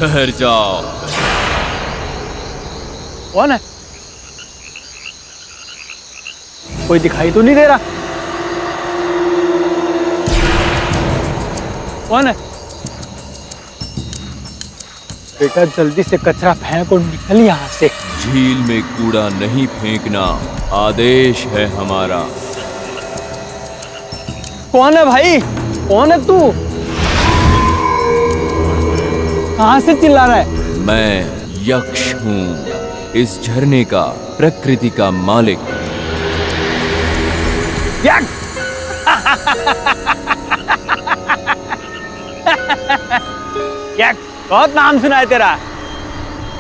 ठहर जाओ। कौन है? कोई दिखाई तो नहीं दे रहा। कौन है? बेटा जल्दी से कचरा फेंक और निकल यहाँ से। झील में कूड़ा नहीं फेंकना आदेश है हमारा। कौन है भाई? कौन है तू? कहां से चिल्ला रहा है? मैं यक्ष हूँ, इस झरने का, प्रकृति का मालिक। यक्ष! यक्ष बहुत नाम सुना है तेरा।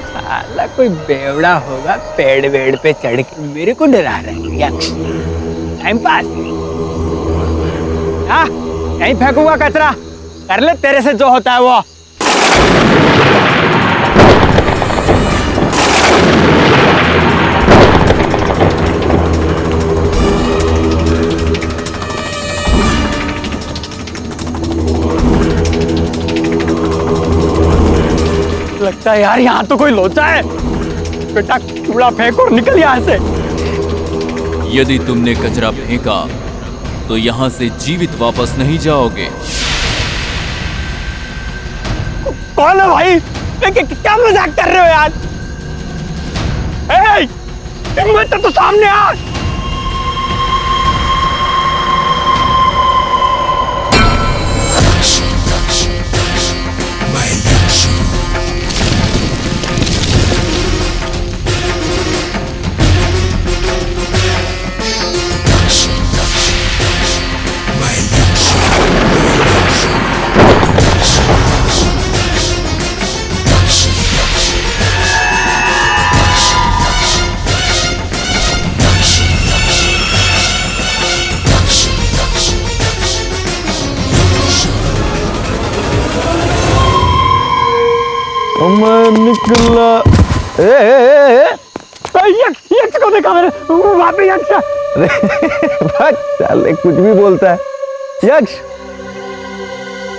साला कोई बेवड़ा होगा पेड़ वेड़ पे चढ़ के मेरे को डरा रहा है। यक्ष टाइम पास। हाँ कहीं फेंकूंगा कचरा, कर ले तेरे से जो होता है वो। लगता है यार यहाँ तो कोई लोचा है। बेटा कूड़ा फेंक और निकल यहाँ से। यदि तुमने कचरा फेंका तो यहाँ से जीवित वापस नहीं जाओगे। कौन है भाई? क्या मजाक कर रहे हो यार? हिम्मत तो सामने आ। मैं निकला। यक्ष को देखा मैंने, वहां पे यक्ष। अरे साले कुछ भी बोलता है। यक्ष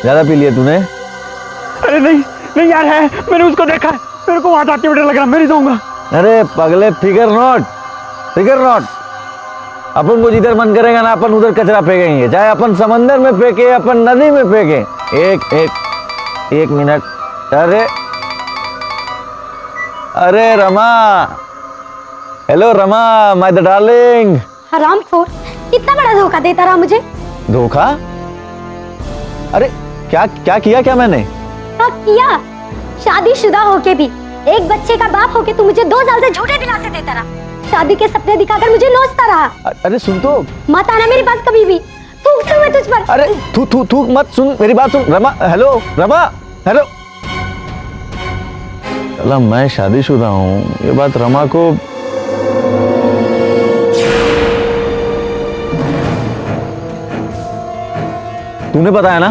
ज्यादा पी लिया तूने? अरे नहीं नहीं यार है, मैंने उसको देखा है। मेरे को वहां जाते हुए लग रहा, मैं नहीं जाऊंगा। अरे पगले फिकर नॉट। अपन को जिधर मन करेगा ना अपन उधर कचरा फेंकेंगे, चाहे अपन समंदर में फेंके अपन नदी में फेंके। एक मिनट। अरे Rama, hello Rama my the darling. हरामखोर, इतना बड़ा धोखा देता रहा मुझे। धोखा? अरे क्या किया मैंने? क्या किया? शादीशुदा होके भी, एक बच्चे का बाप होके तू मुझे 2 साल से झूठे दिलासे देता रहा। शादी के सपने दिखाकर मुझे नोचता रहा। अरे सुन तो, मत आना मेरे पास कभी भी। थूकता हूं मैं तुझ पर। अरे थूक मत, सुन मेरी बात सुन। रमा हेलो। चला मैं शादीशुदा हूँ, ये बात रमा को तूने बताया ना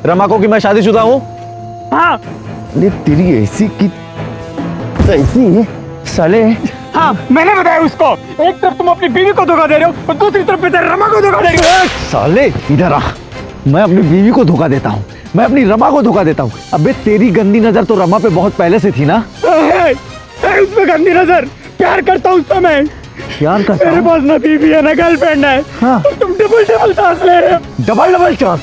रमा को कि मैं शादीशुदा हूँ? हाँ। तेरी ऐसी की ऐसी साले। हाँ मैंने बताया उसको। एक तरफ तुम अपनी बीवी को धोखा दे रहे हो और दूसरी तरफ रमा को धोखा दे रहे हो। साले इधर आ। मैं अपनी बीवी को धोखा देता हूँ, मैं अपनी रमा को धोखा देता हूँ। अबे तेरी गंदी नजर तो रमा पे बहुत पहले से थी ना। उसमें गंदी नजर? प्यार करता हूँ उससे मैं। प्यार करता? मेरे पास ना बीवी है ना गर्लफ्रेंड है। हाँ। तो तुम डबल चांस ले रहे हो। Double chance?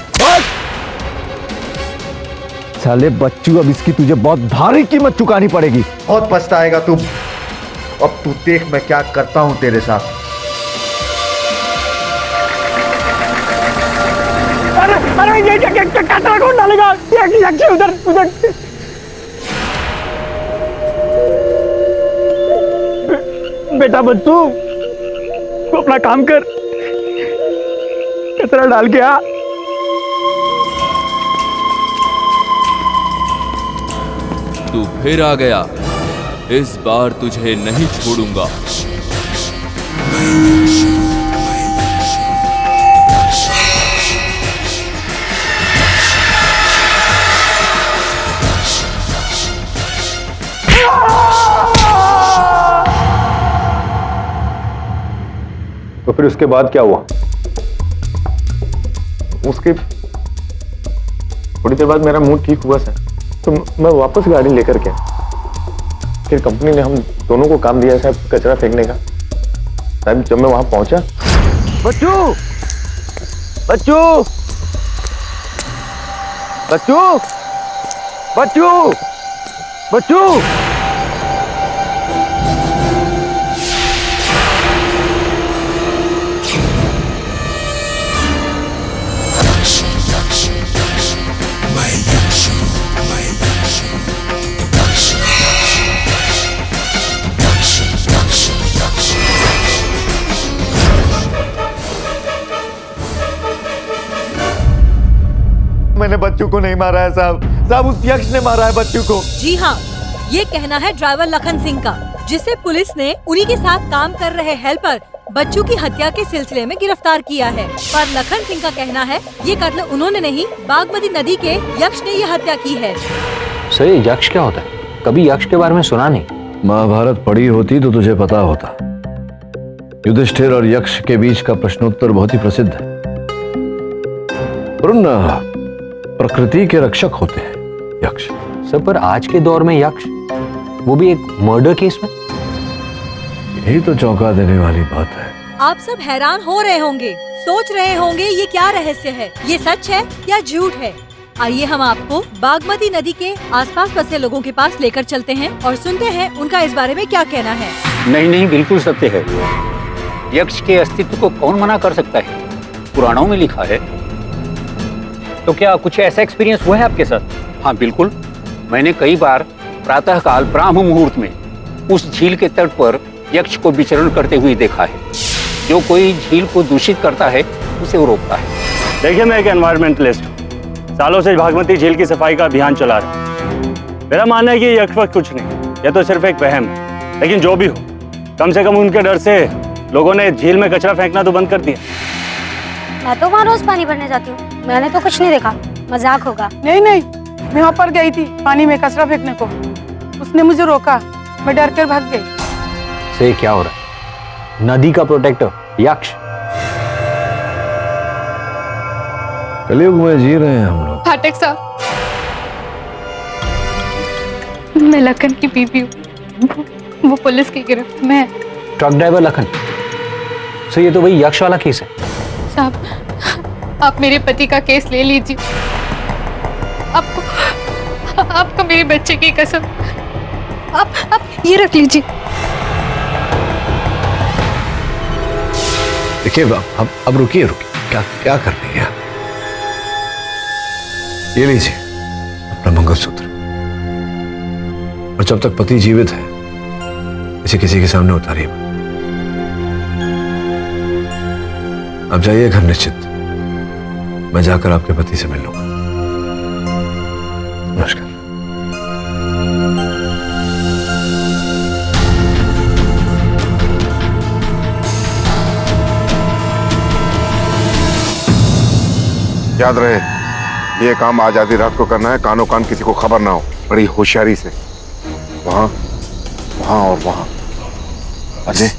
साले बच्चू, अब इसकी तुझे बहुत भारी कीमत चुकानी पड़ेगी। बहुत पछताएगा तू। अब तू देख मैं क्या करता हूँ तेरे साथ। अरे ये कचरा कौन डालेगा? उधर बेटा बच्चू तू अपना काम कर, कचरा डाल के आ। तू फिर आ गया, इस बार तुझे नहीं छोड़ूंगा। तो फिर उसके बाद क्या हुआ? उसके थोड़ी देर बाद मेरा मूड ठीक हुआ सर। तो मैं वापस गाड़ी लेकर के फिर कंपनी ने हम दोनों को काम दिया साहब कचरा फेंकने का। साहब जब मैं वहां पहुंचा, बच्चू बच्चू बच्चू बच्चू बच्चू मैंने बच्चू को नहीं मारा है साहब। साहब उस यक्ष ने मारा है बच्चू को। जी हाँ, ये कहना है ड्राइवर लखन सिंह का, जिसे पुलिस ने उन्हीं के साथ काम कर रहे हेल्पर बच्चू की हत्या के सिलसिले में गिरफ्तार किया है। पर लखन सिंह का कहना है ये कत्ल उन्होंने नहीं, बागमती नदी के यक्ष ने ये हत्या की है। सर ये यक्ष क्या होता है? कभी यक्ष के बारे में सुना नहीं। महाभारत पढ़ी होती तो तुझे पता होता। युधिष्ठिर और यक्ष के बीच का प्रश्नोत्तर बहुत ही प्रसिद्ध है। वरुण प्रकृति के रक्षक होते हैं यक्ष। सर पर आज के दौर में यक्ष, वो भी एक मर्डर केस में। यही तो चौंका देने वाली बात है। आप सब हैरान हो रहे होंगे, सोच रहे होंगे ये क्या रहस्य है, ये सच है या झूठ है। आइए हम आपको बागमती नदी के आसपास बसे लोगों के पास लेकर चलते हैं और सुनते हैं उनका इस बारे में क्या कहना है। नहीं नहीं, बिल्कुल सत्य है। यक्ष के अस्तित्व को कौन मना कर सकता है? पुराणों में लिखा है। तो क्या कुछ ऐसा एक्सपीरियंस हुआ है आपके साथ? हाँ बिल्कुल, मैंने कई बार प्रातःकाल ब्राह्म मुहूर्त में उस झील के तट पर यक्ष को विचरण करते हुए देखा है। जो कोई झील को दूषित करता है उसे वो रोकता है। देखिए, मैं एक एनवायरमेंटलिस्ट हूँ, सालों से बागमती झील की सफाई का अभियान चला रहा हूँ। मेरा मानना है कि यक्ष वक्त कुछ नहीं, यह तो सिर्फ एक वहम है। लेकिन जो भी हो, कम से कम उनके डर से लोगों ने झील में कचरा फेंकना तो बंद कर दिया। मैं तो वहाँ रोज पानी भरने जाती हूँ, मैंने तो कुछ नहीं देखा। मजाक होगा। नहीं नहीं, मैं वहाँ पर गई थी पानी में कचरा फेंकने को, उसने मुझे रोका, मैं डर कर भाग गई। से क्या हो रहा है? नदी का प्रोटेक्टर यक्ष। कलयुग में जी रहे हैं हम लोग। फाटक साहब, मैं लखन की बीवी हूँ, वो पुलिस की गिरफ्त में है। Truck driver Lakhan? सर ये तो वही यक्ष वाला केस है। साहब आप मेरे पति का केस ले लीजिए, आपको मेरे बच्चे की कसम, आप ये रख लीजिए। देखिए अब रुकिए, क्या कर रही है? ये लीजिए अपना मंगलसूत्र, और जब तक पति जीवित है इसे किसी के सामने उतारिए। अब जाइए घर निश्चित, मैं जाकर आपके पति से मिल लूंगा। नमस्कार। याद रहे, ये काम आज आधी रात को करना है, कानो कान किसी को खबर ना हो, बड़ी होशियारी से। वहां वहां और वहां। अजय,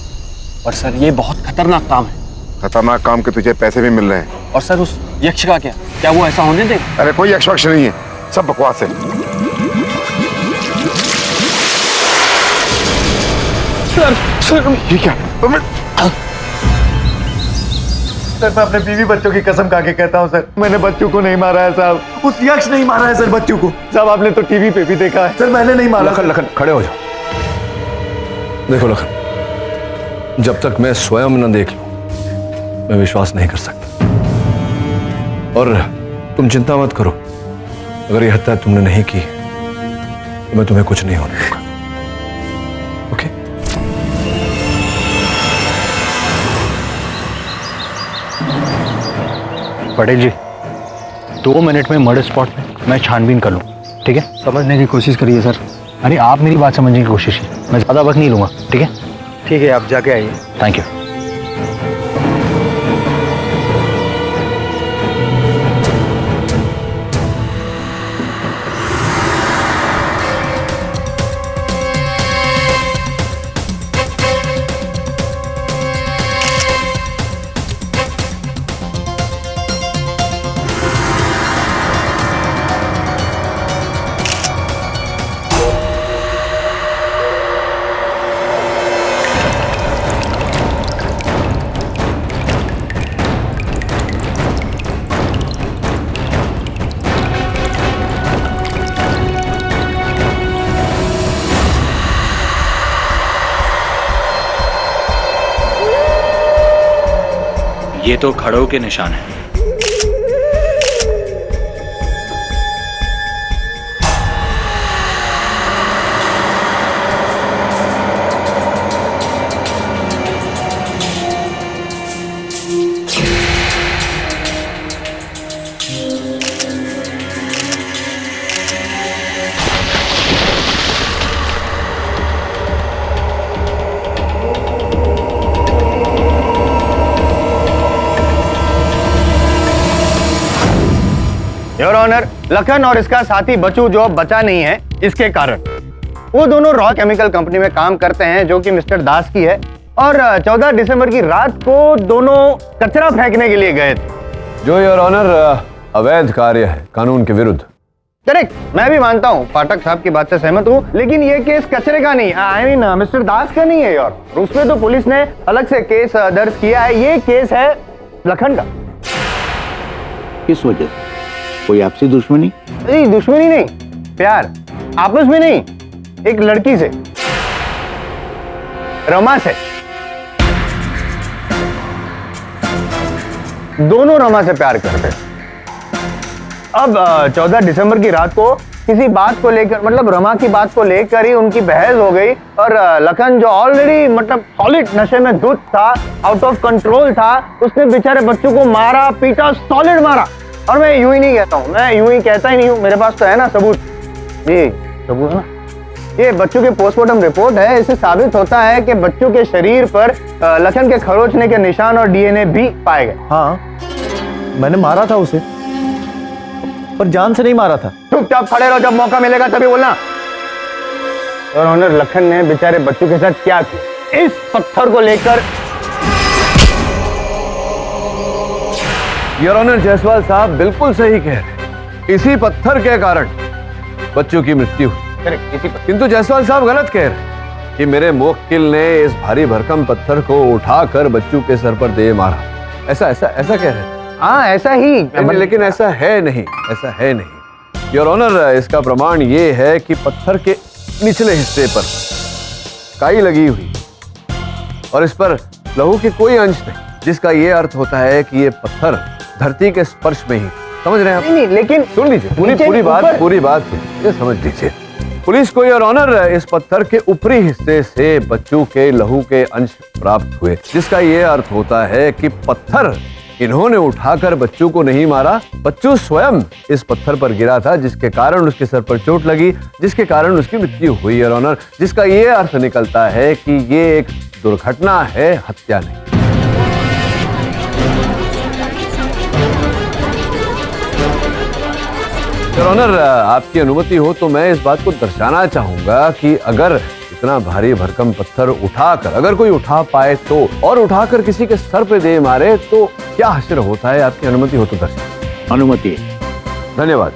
और सर ये बहुत खतरनाक काम है। खतरनाक काम के तुझे पैसे भी मिल रहे हैं। और सर उस यक्ष का क्या वो ऐसा होने दे? अरे कोई यक्ष वक्ष नहीं है, सब बकवास है। सर ये क्या? सर मैं अपने बीवी बच्चों की कसम खा के कहता हूँ सर, मैंने बच्चों को नहीं मारा है साहब। उस यक्ष नहीं मारा है सर बच्चों को। साहब आपने तो टीवी पे भी देखा है। सर मैंने नहीं मारा। लखन खड़े हो जाओ। देखो लखन, जब तक मैं स्वयं न देख लूं मैं विश्वास नहीं कर सकता। और तुम चिंता मत करो, अगर ये हत्या तुमने नहीं की तो मैं तुम्हें कुछ नहीं होने दूंगा। ओके? पटेल जी 2 मिनट में मर्डर स्पॉट में मैं छानबीन कर लूँ, ठीक है? समझने की कोशिश करिए सर। अरे आप मेरी बात समझने की कोशिश कीजिए, मैं ज़्यादा वक्त नहीं लूँगा, ठीक है? ठीक है, आप जाके आइए। Thank you. ये तो खड़ों के निशान है। योर ऑनर, लखन और इसका साथी बच्चू जो अब बचा नहीं है, इसके कारण वो दोनों रॉ केमिकल कंपनी में काम करते हैं जो कि मिस्टर दास की है, और 14 दिसंबर की रात को दोनों कचरा फेंकने के लिए गए थे। जो योर ऑनर अवैध कार्य है, कानून के विरुद्ध। करेक्ट, मैं भी मानता हूँ, पाठक साहब की बात से सहमत हूँ, लेकिन ये केस कचरे का नहीं, आई मीन मिस्टर दास का नहीं है यार। उसमें तो पुलिस ने अलग से केस दर्ज किया है, ये केस है लखन का। किस वजह से? कोई आपसी दुश्मनी? नहीं, दुश्मनी नहीं, प्यार। आपस में नहीं, एक लड़की से, रमा से। दोनों रमा से प्यार करते। अब 14 दिसंबर की रात को किसी बात को लेकर, मतलब रमा की बात को लेकर ही उनकी बहस हो गई, और लखन जो ऑलरेडी मतलब सॉलिड नशे में धुत था, आउट ऑफ कंट्रोल था, उसने बेचारे बच्चों को मारा, पीटा, सॉलिड मारा। और मैं यूं ही नहीं कहता हूं, मैं यूं ही कहता ही नहीं हूं, मेरे पास तो है ना सबूत। ये सबूत है ना, ये बच्चों के पोस्टमार्टम रिपोर्ट है। इससे साबित होता है कि बच्चों के शरीर पर लखन के खरोचने के निशान और डीएनए भी पाए गए। हाँ, मैंने मारा था उसे, पर जान से नहीं मारा था। चुपचाप खड़े रहो, जब मौका मिलेगा तभी बोलना। और ऑनर, लखन ने बेचारे बच्चों के साथ क्या किया, इस पत्थर को लेकर। योर ऑनर, जायसवाल साहब बिल्कुल सही कह रहे, इसी पत्थर के कारण बच्चों की मृत्यु हुई। किंतु जायसवाल साहब गलत कह रहे कि मेरे मुवक्किल ने इस भारी भरकम पत्थर को उठाकर बच्चों के सर पर दे मारा। ऐसा ऐसा ऐसा कह रहे? हाँ, ऐसा ही, लेकिन ऐसा है नहीं, ऐसा है नहीं। योर ऑनर, इसका प्रमाण ये है कि पत्थर के निचले हिस्से पर काई लगी हुई और इस पर लहू के कोई अंश नहीं, जिसका ये अर्थ होता है कि ये पत्थर धरती के स्पर्श में ही, समझ रहे हैं आप? नहीं, लेकिन सुन लीजिए, पूरी बात ये समझ लीजिए। पुलिस को योर ऑनर इस पत्थर के ऊपरी हिस्से से बच्चों के लहू के अंश प्राप्त हुए, जिसका ये अर्थ होता है कि पत्थर इन्होंने उठाकर बच्चों को नहीं मारा, बच्चों स्वयं इस पत्थर पर गिरा था, जिसके कारण उसके सर पर चोट लगी, जिसके कारण उसकी मृत्यु हुई योर ऑनर। जिसका ये अर्थ निकलता है कि ये एक दुर्घटना है, हत्या नहीं। योर ऑनर, आपकी अनुमति हो तो मैं इस बात को दर्शाना चाहूंगा कि अगर इतना भारी भरकम पत्थर उठाकर अगर कोई उठा पाए तो, और उठाकर किसी के सर पे दे मारे तो क्या हश्र होता है। आपकी अनुमति हो तो दर्शा। अनुमति। धन्यवाद।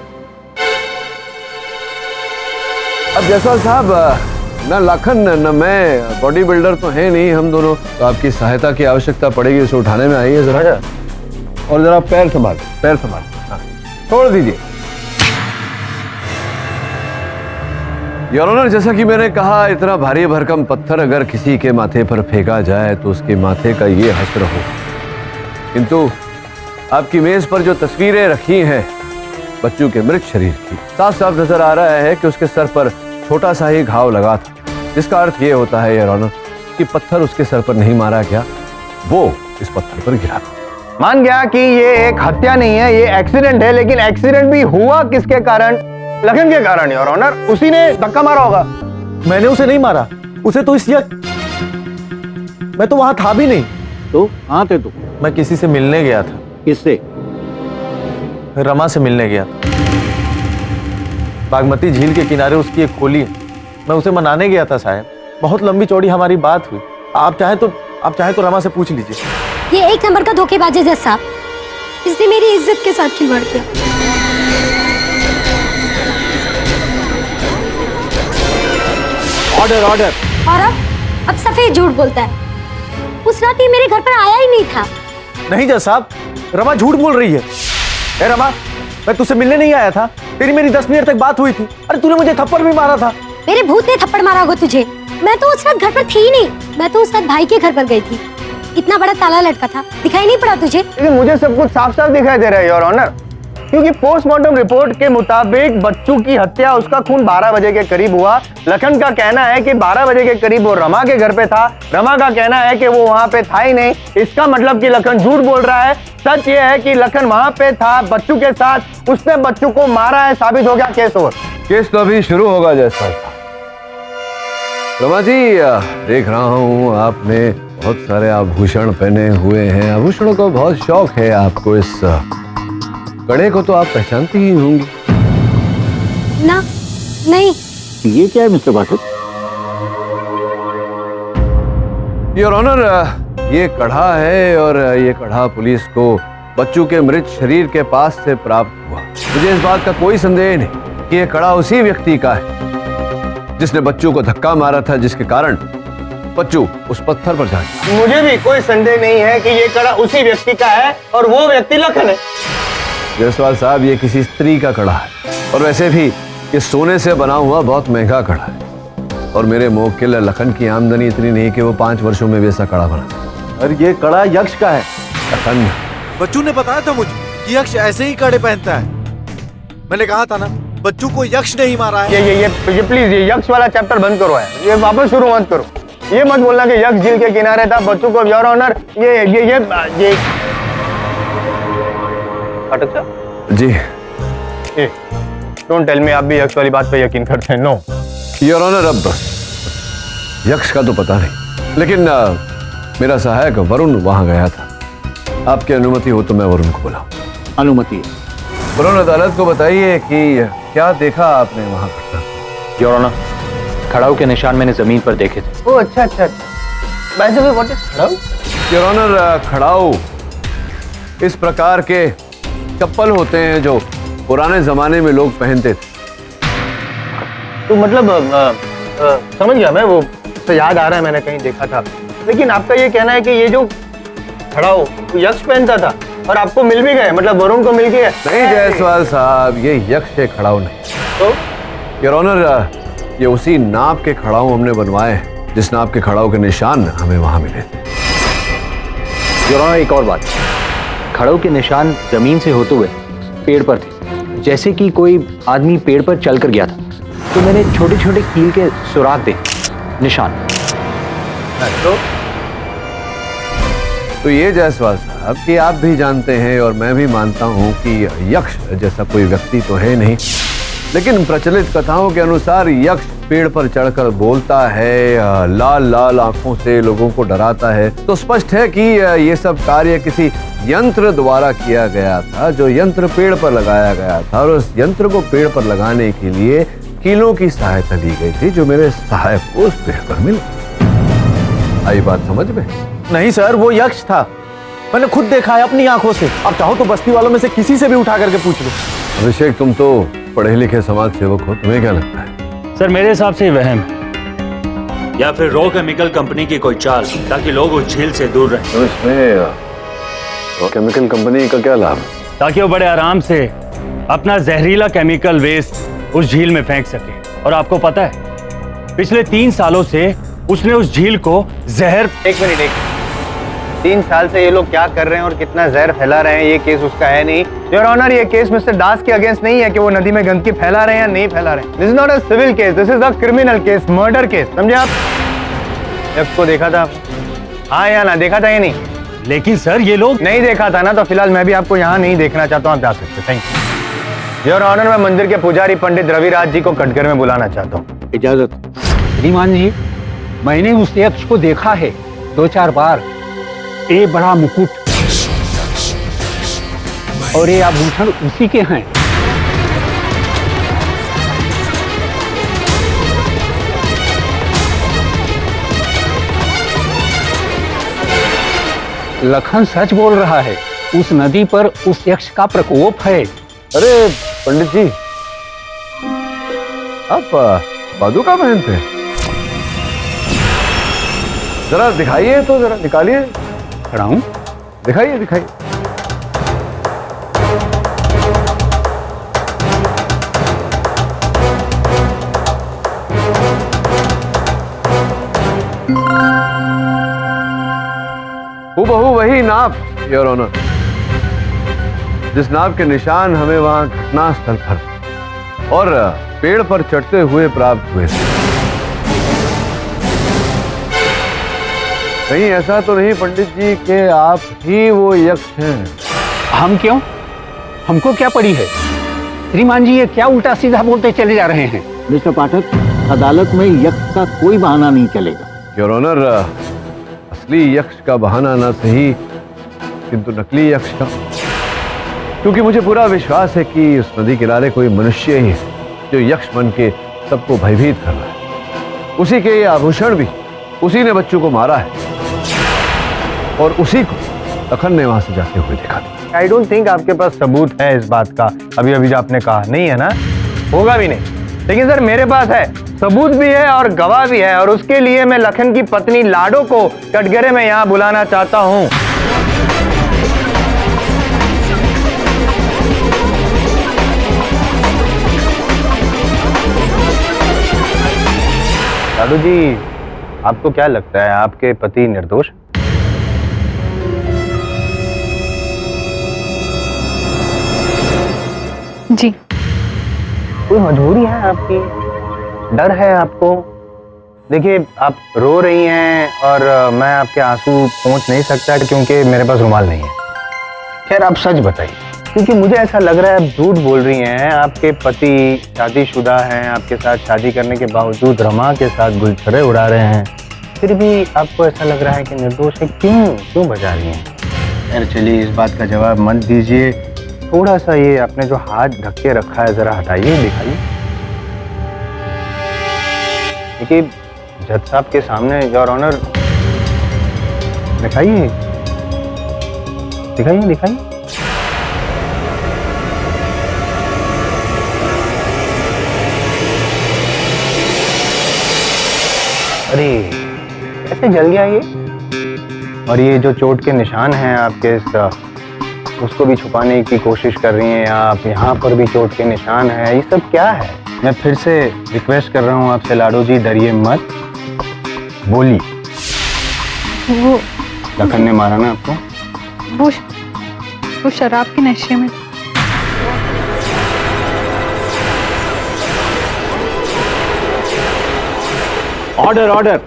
अब जायसवाल साहब, न लखन न मैं बॉडी बिल्डर तो है नहीं, हम दोनों, तो आपकी सहायता की आवश्यकता पड़ेगी इसे उठाने में। आइए जरा, और जरा पैर संभाल, पैर संभाल, हाँ, छोड़ दीजिए। योर ऑनर, जैसा कि मैंने कहा, इतना भारी भरकम पत्थर अगर किसी के माथे पर फेंका जाए तो उसके माथे का ये हश्र हो। किंतु आपकी मेज पर जो तस्वीरें रखी हैं बच्चों के मृत शरीर की, साफ साफ नजर आ रहा है कि उसके सर पर छोटा सा ही घाव लगा था, जिसका अर्थ ये होता है योर ऑनर कि पत्थर उसके सर पर नहीं मारा गया, वो इस पत्थर पर गिरा। मान गया कि ये एक हत्या नहीं है, ये एक्सीडेंट है, लेकिन एक्सीडेंट भी हुआ किसके कारण? लखन के कारण योर ऑनर। उसी ने धक्का मारा होगा। मैंने उसे नहीं मारा, उसे तो इसलिए, मैं तो वहां था भी नहीं। तो कहाँ थे तुम? मैं किसी से मिलने गया था। किससे? रमा से मिलने गया था। बागमती झील के किनारे उसकी एक खोली है, मैं उसे मनाने गया था साहब। बहुत लंबी चौड़ी हमारी बात हुई। आप चाहे तो रमा से पूछ लीजिए। ये एक नंबर का धोखेबाज है जज साहब, इसने मेरी इज्जत के साथ खिलवाड़ किया। Order order. और अब सफेद झूठ बोलता है। उस रात ये मेरे घर पर आया ही नहीं था। नहीं जज साहब, रमा झूठ बोल रही है। ए रमा, मैं तुझसे मिलने नहीं आया था, तेरी मेरी 10 मिनट तक बात हुई थी। अरे तूने मुझे थप्पड़ भी मारा था। मेरे भूत ने थप्पड़ मारा होगा तुझे। मैं तो उस रात घर पर थी नहीं, मैं तो उस रात भाई के घर पर गई थी। इतना बड़ा ताला लटका था, दिखाई नहीं पड़ा तुझे? लेकिन मुझे सब कुछ साफ साफ दिखाई दे रहा है योर ऑनर, क्योंकि पोस्टमार्टम रिपोर्ट के मुताबिक बच्चू की हत्या, उसका खून 12 बजे के करीब हुआ। लखन का कहना है कि 12 बजे के करीब वो रमा के घर पे था। रमा का कहना है कि वो वहां पे था ही नहीं। इसका मतलब कि लखन झूठ बोल रहा है। सच ये है कि लखन वहां पे था बच्चू के साथ, उसने बच्चू को मारा है, साबित हो गया, केस ओवर। केस तो अभी शुरू होगा जायसवाल साहब। रमा जी, देख रहा हूँ आपने बहुत सारे आभूषण पहने हुए हैं, आभूषणों का बहुत शौक है आपको। इस कड़े को तो आप पहचानती ही होंगी। ना, नहीं। ये क्या है मिस्टर पाठक? योर ऑनर, ये कड़ा है और ये कड़ा पुलिस को बच्चू के मृत शरीर के पास से प्राप्त हुआ। मुझे इस बात का कोई संदेह नहीं कि ये कड़ा उसी व्यक्ति का है जिसने बच्चू को धक्का मारा था, जिसके कारण बच्चू उस पत्थर पर जा गिरा। मुझे भी कोई संदेह नहीं है कि ये कड़ा उसी व्यक्ति का है और वो व्यक्ति लखन है। जायसवाल साहब, ये किसी स्त्री का कड़ा है और वैसे भी ये सोने से बना हुआ बहुत महंगा कड़ा है और मेरे मोक्किल लखन की आमदनी इतनी नहीं कि वो 5 वर्षों में भी ऐसा कड़ा बना। और ये कड़ा यक्ष का है। लखन, बच्चू ने बताया था मुझे कि यक्ष ऐसे ही कड़े पहनता है। मैंने कहा था ना, बच्चू को यक्ष नहीं मारा है। ये प्लीज ये यक्ष वाला चैप्टर बंद करो है, ये वापस शुरू मत करो। ये मत बोलना कि यक्ष झील के किनारे था, बच्चू को योर ऑनर ये जी डोंट टेल मी आप भी यक्ष वाली बात पे यकीन करते हैं। नो योर ऑनर, अब यक्ष का तो पता नहीं, लेकिन मेरा सहायक वरुण वहां गया था। आपकी अनुमति हो तो मैं वरुण को बुलाऊं। अनुमति। वरुण, अदालत को बताइए कि क्या देखा आपने वहां पर। योर ऑनर, खड़ाऊ के निशान मैंने जमीन पर देखे थे। ओह अच्छा अच्छा। By the way, what is खड़ाऊ? योर ऑनर, खड़ाऊ इस प्रकार के चप्पल होते हैं जो पुराने जमाने में लोग पहनते थे। तो मतलब समझ गया मैं, वो तो याद आ रहा है, मैंने कहीं देखा था। लेकिन आपका ये कहना है कि ये जो खड़ाऊ यक्ष पहनता था और आपको मिल भी गए, मतलब वरुण को मिल गया? नहीं जायसवाल साहब, ये यक्ष है, खड़ाऊ नहीं। तो योर ऑनर, ये उसी नाप के खड़ाऊ हमने बनवाए जिस नाप के खड़ाऊ के निशान हमें वहां मिले थे। योर ऑनर, एक और बात, खड़ाऊ के निशान जमीन से होते हुए पेड़ पर थे, जैसे कि कोई आदमी पेड़ पर चलकर गया था। तो मैंने छोटे छोटे कील के सुराख देखे, निशान। तो ये जायसवाल साहब कि आप भी जानते हैं और मैं भी मानता हूं कि यक्ष जैसा कोई व्यक्ति तो है नहीं, लेकिन प्रचलित कथाओं के अनुसार यक्ष पेड़ पर चढ़कर बोलता है, लाल लाल आंखों से लोगों को डराता है। तो स्पष्ट है कि ये सब कार्य किसी यंत्र द्वारा किया गया था, जो यंत्र पेड़ पर लगाया गया था और उस यंत्र को पेड़ पर लगाने के लिए कीलों की सहायता ली गई थी, जो मेरे सहायक को उस पेड़ पर मिली। आई बात समझ में? नहीं सर, वो यक्ष था, मैंने खुद देखा है अपनी आंखों से। आप चाहो तो बस्ती वालों में से किसी से भी उठा करके पूछ लो। अभिषेक, तुम तो पढ़े लिखे समाज सेवक हो, तुम्हें क्या लगता है? सर, मेरे हिसाब से वहम है या फिर रॉ केमिकल कंपनी की कोई चाल, ताकि लोग उस झील से दूर रहें। तो इसमें रॉ केमिकल कंपनी का क्या लाभ? ताकि वो बड़े आराम से अपना जहरीला केमिकल वेस्ट उस झील में फेंक सके। और आपको पता है, पिछले 3 सालों से उसने उस झील को जहर। एक मिनट, 3 साल से ये लोग क्या कर रहे हैं और कितना जहर फैला रहे हैं, ये केस उसका है नहीं। योर ऑनर, ये केस मिस्टर दास के अगेंस्ट नहीं है कि वो नदी में गंदगी फैला रहे हैं या नहीं फैला रहे हैं। This is not a civil case, this is a criminal case, murder case, समझे आप? यक्ष को देखा था? हाँ या ना, देखा था या नहीं? लेकिन सर, ये लोग नहीं देखा था ना, तो फिलहाल मैं भी आपको यहाँ नहीं देखना चाहता हूँ, आप जा सकते। Thank you your honour. मैं मंदिर के पुजारी पंडित रविराज जी को कटघर में बुलाना चाहता हूँ। इजाजत। श्रीमान जी, मैंने उस यक्ष को देखा है 2-4 बार। ये बड़ा मुकुट और ये आभूषण उसी के हैं। लखन सच बोल रहा है, उस नदी पर उस यक्ष का प्रकोप है। अरे पंडित जी, आप पादुका पहनते हैं? जरा दिखाइए तो, जरा निकालिए। खड़ा हूं, दिखाइए दिखाइए। हूबहू वही नाप, योर ऑनर, जिस नाप के निशान हमें वहां घटनास्थल पर और पेड़ पर चढ़ते हुए प्राप्त हुए थे। कहीं ऐसा तो नहीं पंडित जी कि आप ही वो यक्ष हैं? हम क्यों? हमको क्या पड़ी है? श्रीमान जी ये क्या उल्टा सीधा बोलते चले जा रहे हैं? मिस्टर पाठक, अदालत में यक्ष का कोई बहाना नहीं चलेगा। योर ऑनर, असली यक्ष का बहाना ना सही किंतु नकली यक्ष का, क्योंकि मुझे पूरा विश्वास है कि उस नदी किनारे कोई मनुष्य ही है जो यक्ष बन के सबको भयभीत कर रहा है। उसी के ये आभूषण भी उसी ने बच्चों को मारा है और उसी को लखन ने वहां से जाते हुए देखा था। आई डोंट थिंक आपके पास सबूत है इस बात का। अभी अभी जो आपने कहा नहीं है ना, होगा भी नहीं। लेकिन सर मेरे पास है, सबूत भी है और गवाह भी है, और उसके लिए मैं लखन की पत्नी लाडो को कटघरे में यहां बुलाना चाहता हूं। लाडो जी, आपको क्या लगता है आपके पति निर्दोष? जी। कोई मजबूरी है आपकी? डर है आपको? देखिए आप रो रही हैं और मैं आपके आंसू पहुंच नहीं सकता क्योंकि मेरे पास रुमाल नहीं है। खैर आप सच बताइए, क्योंकि मुझे ऐसा लग रहा है आप झूठ बोल रही हैं। आपके पति शादीशुदा हैं, आपके साथ शादी करने के बावजूद रमा के साथ गुलछर्रे उड़ा रहे हैं, फिर भी आपको ऐसा लग रहा है कि निर्दोष है। क्यों बजा रही हैं? खैर चलिए, इस बात का जवाब मत दीजिए। थोड़ा सा ये आपने जो हाथ ढक के रखा है जरा हटाइए, दिखाइए। देखिए जज साहब के सामने योर ऑनर, दिखाइए दिखाइए दिखाइए। अरे कैसे जल गया ये? और ये जो चोट के निशान हैं आपके उसको भी छुपाने की कोशिश कर रही हैं आप। यहाँ पर भी चोट के निशान है। ये सब क्या है? मैं फिर से रिक्वेस्ट कर रहा हूँ आपसे लाडो जी, डरिए मत, बोलिए। वो लखन ने मारा ना आपको? वो शराब के नशे में। Order order.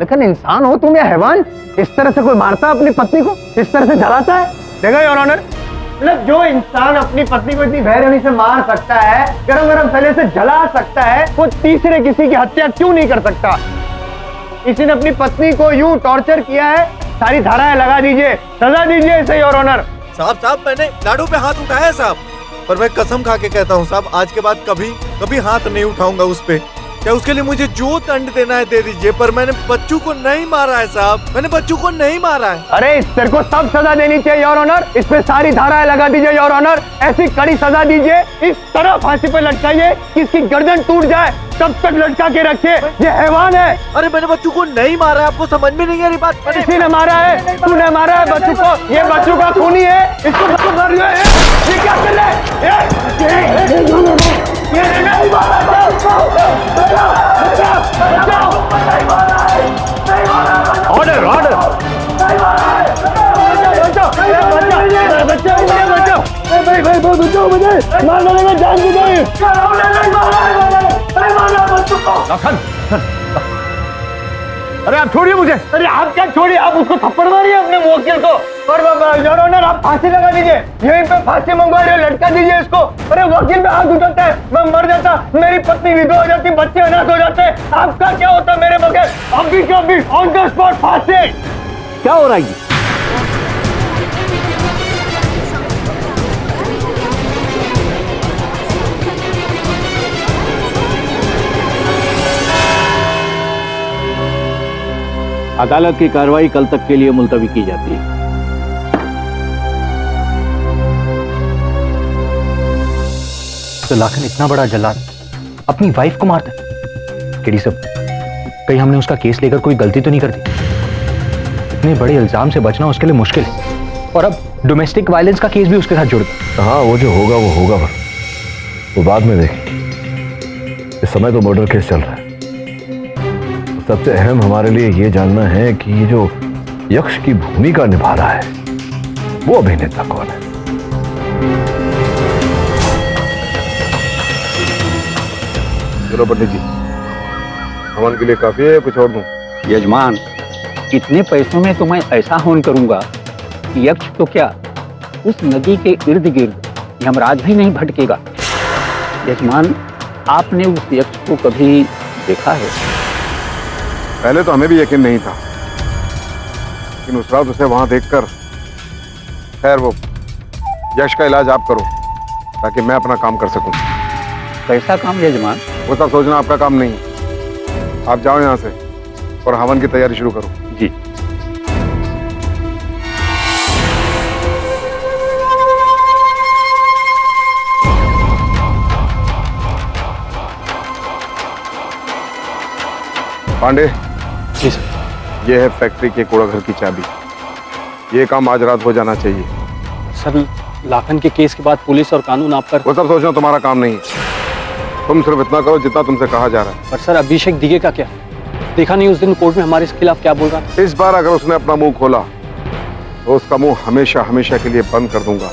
लखन इंसान हो तुम या हैवान? इस तरह से कोई मारता है अपनी पत्नी को? इस तरह से जलाता है? देखा योर ऑनर, मतलब जो इंसान अपनी पत्नी को इतनी बेरहमी से मार सकता है, गरम गरम तले से जला सकता है, वो तीसरे किसी की हत्या क्यों नहीं कर सकता? इसी ने अपनी पत्नी को यूं टॉर्चर किया है, सारी धाराएं लगा दीजिए, सजा दीजिए इसे योर ऑनर। साहब मैंने लाडो पे हाथ उठाया साहब, पर मैं कसम खा के कहता हूँ साहब, आज के बाद कभी हाथ नहीं उठाऊंगा उस पे। क्या उसके लिए मुझे जो दंड देना है दे दीजिए, पर मैंने बच्चू को नहीं मारा है साहब, मैंने बच्चू को नहीं मारा है। अरे तेरे को सब सजा देनी चाहिए योर ऑनर। इस पे सारी धाराएं लगा दीजिए योर ऑनर, ऐसी कड़ी सजा दीजिए, इस तरह फांसी पे लटकाइए कि इसकी गर्दन टूट जाए, तब तक लटका के रखिए। ये हैवान है। अरे मैंने बच्चू को नहीं मारा है, आपको समझ में नहीं आ रही बात? किसी ने मारा है? तूने मारा है बच्चू को? ये बच्चू का खूनी है, इसको बच्चू मार रही है। ये क्या कर रहा है? Order order. लखन, अरे आप छोड़िए मुझे। अरे आप क्या छोड़िए, आप उसको थप्पड़ मारिए अपने वकील को। और योर ऑनर आप फांसी लगा दीजिए, यहीं पे फांसी मंगवा रहे, लटका दीजिए इसको। अरे वकील पे हाथ उठाता है, मैं मर जाता, मेरी पत्नी विधवा हो जाती, बच्चे अनाथ हो जाते, आपका क्या होता मेरे बगैर? अभी के अभी ऑन द स्पॉट फांसी। क्या हो रहा है? अदालत की कार्रवाई कल तक के लिए मुलतवी की जाती है। तो लाखन इतना बड़ा जल्लाद अपनी वाइफ को मारता है? केडी सब, कहीं हमने उसका केस लेकर कोई गलती तो नहीं कर दी? इतने बड़े इल्जाम से बचना उसके लिए मुश्किल है, और अब डोमेस्टिक वायलेंस का केस भी उसके साथ जुड़ गया। हाँ वो जो होगा वो होगा, पर वो बाद में देखेंगे। इस समय तो मर्डर केस चल रहा है। सबसे अहम हमारे लिए ये जानना है कि ये जो यक्ष की भूमिका निभा रहा है वो अभिनेता कौन है? चलो पंडित जी, हवन के लिए काफी है, कुछ और दूं? यजमान, इतने पैसों में तो मैं ऐसा हवन करूंगा कि यक्ष तो क्या, उस नदी के इर्द गिर्द यमराज भी नहीं भटकेगा। यजमान, आपने उस यक्ष को कभी देखा है? पहले तो हमें भी यकीन नहीं था, लेकिन उस रात उसे वहां देखकर, खैर वो यक्ष का इलाज आप करो ताकि मैं अपना काम कर सकूं। कैसा काम यजमान? वो सब सोचना आपका काम नहीं है। आप जाओ यहाँ से और हवन की तैयारी शुरू करो। जी। पांडे जी सर। ये है फैक्ट्री के कूड़ाघर की चाबी। ये काम आज रात हो जाना चाहिए। सर, लाखन के केस के बाद पुलिस और कानून आप पर। वो सब सोचना तुम्हारा काम नहीं है। तुम सिर्फ इतना करो जितना तुमसे कहा जा रहा है। पर सर, अभिषेक दिगे का क्या? देखा नहीं उस दिन कोर्ट में हमारे खिलाफ क्या बोल रहा था? इस बार अगर उसने अपना मुंह खोला तो उसका मुंह हमेशा हमेशा के लिए बंद कर दूंगा।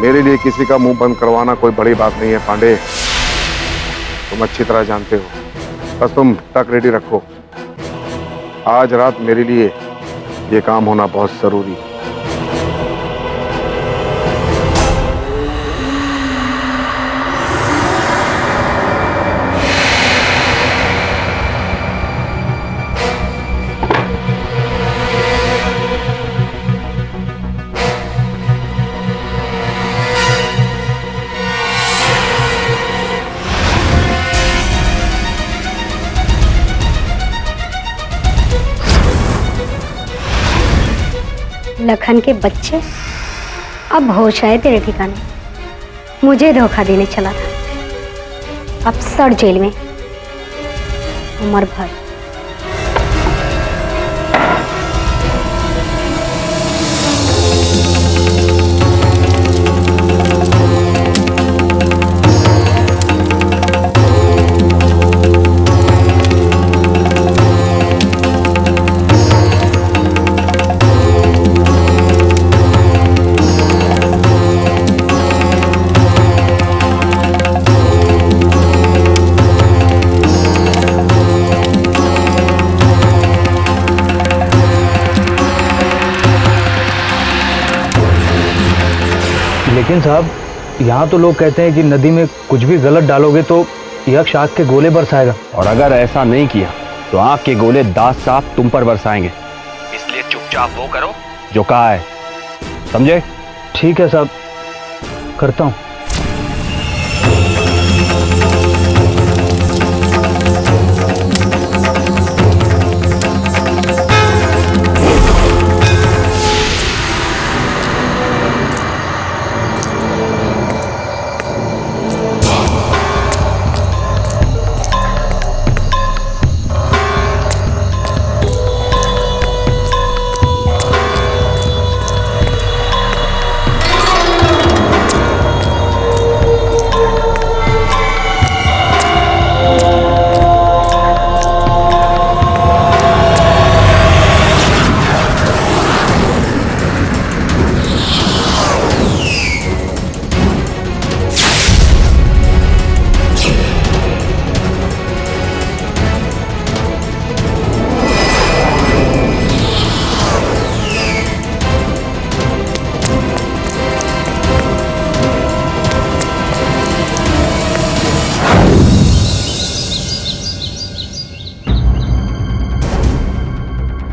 मेरे लिए किसी का मुंह बंद करवाना कोई बड़ी बात नहीं है पांडे, तुम अच्छी तरह जानते हो। बस तुम तक रेडी रखो। आज रात मेरे लिए ये काम होना बहुत जरूरी है। लखन के बच्चे, अब होश आए तेरे ठिकाने। मुझे धोखा देने चला था, अब सड़ जेल में उम्र भर। लेकिन साहब, यहाँ तो लोग कहते हैं कि नदी में कुछ भी गलत डालोगे तो यक्ष आग के गोले बरसाएगा। और अगर ऐसा नहीं किया तो आग के गोले दांत साफ तुम पर बरसाएंगे। इसलिए चुपचाप वो करो जो कहा है, समझे? ठीक है साहब, करता हूँ।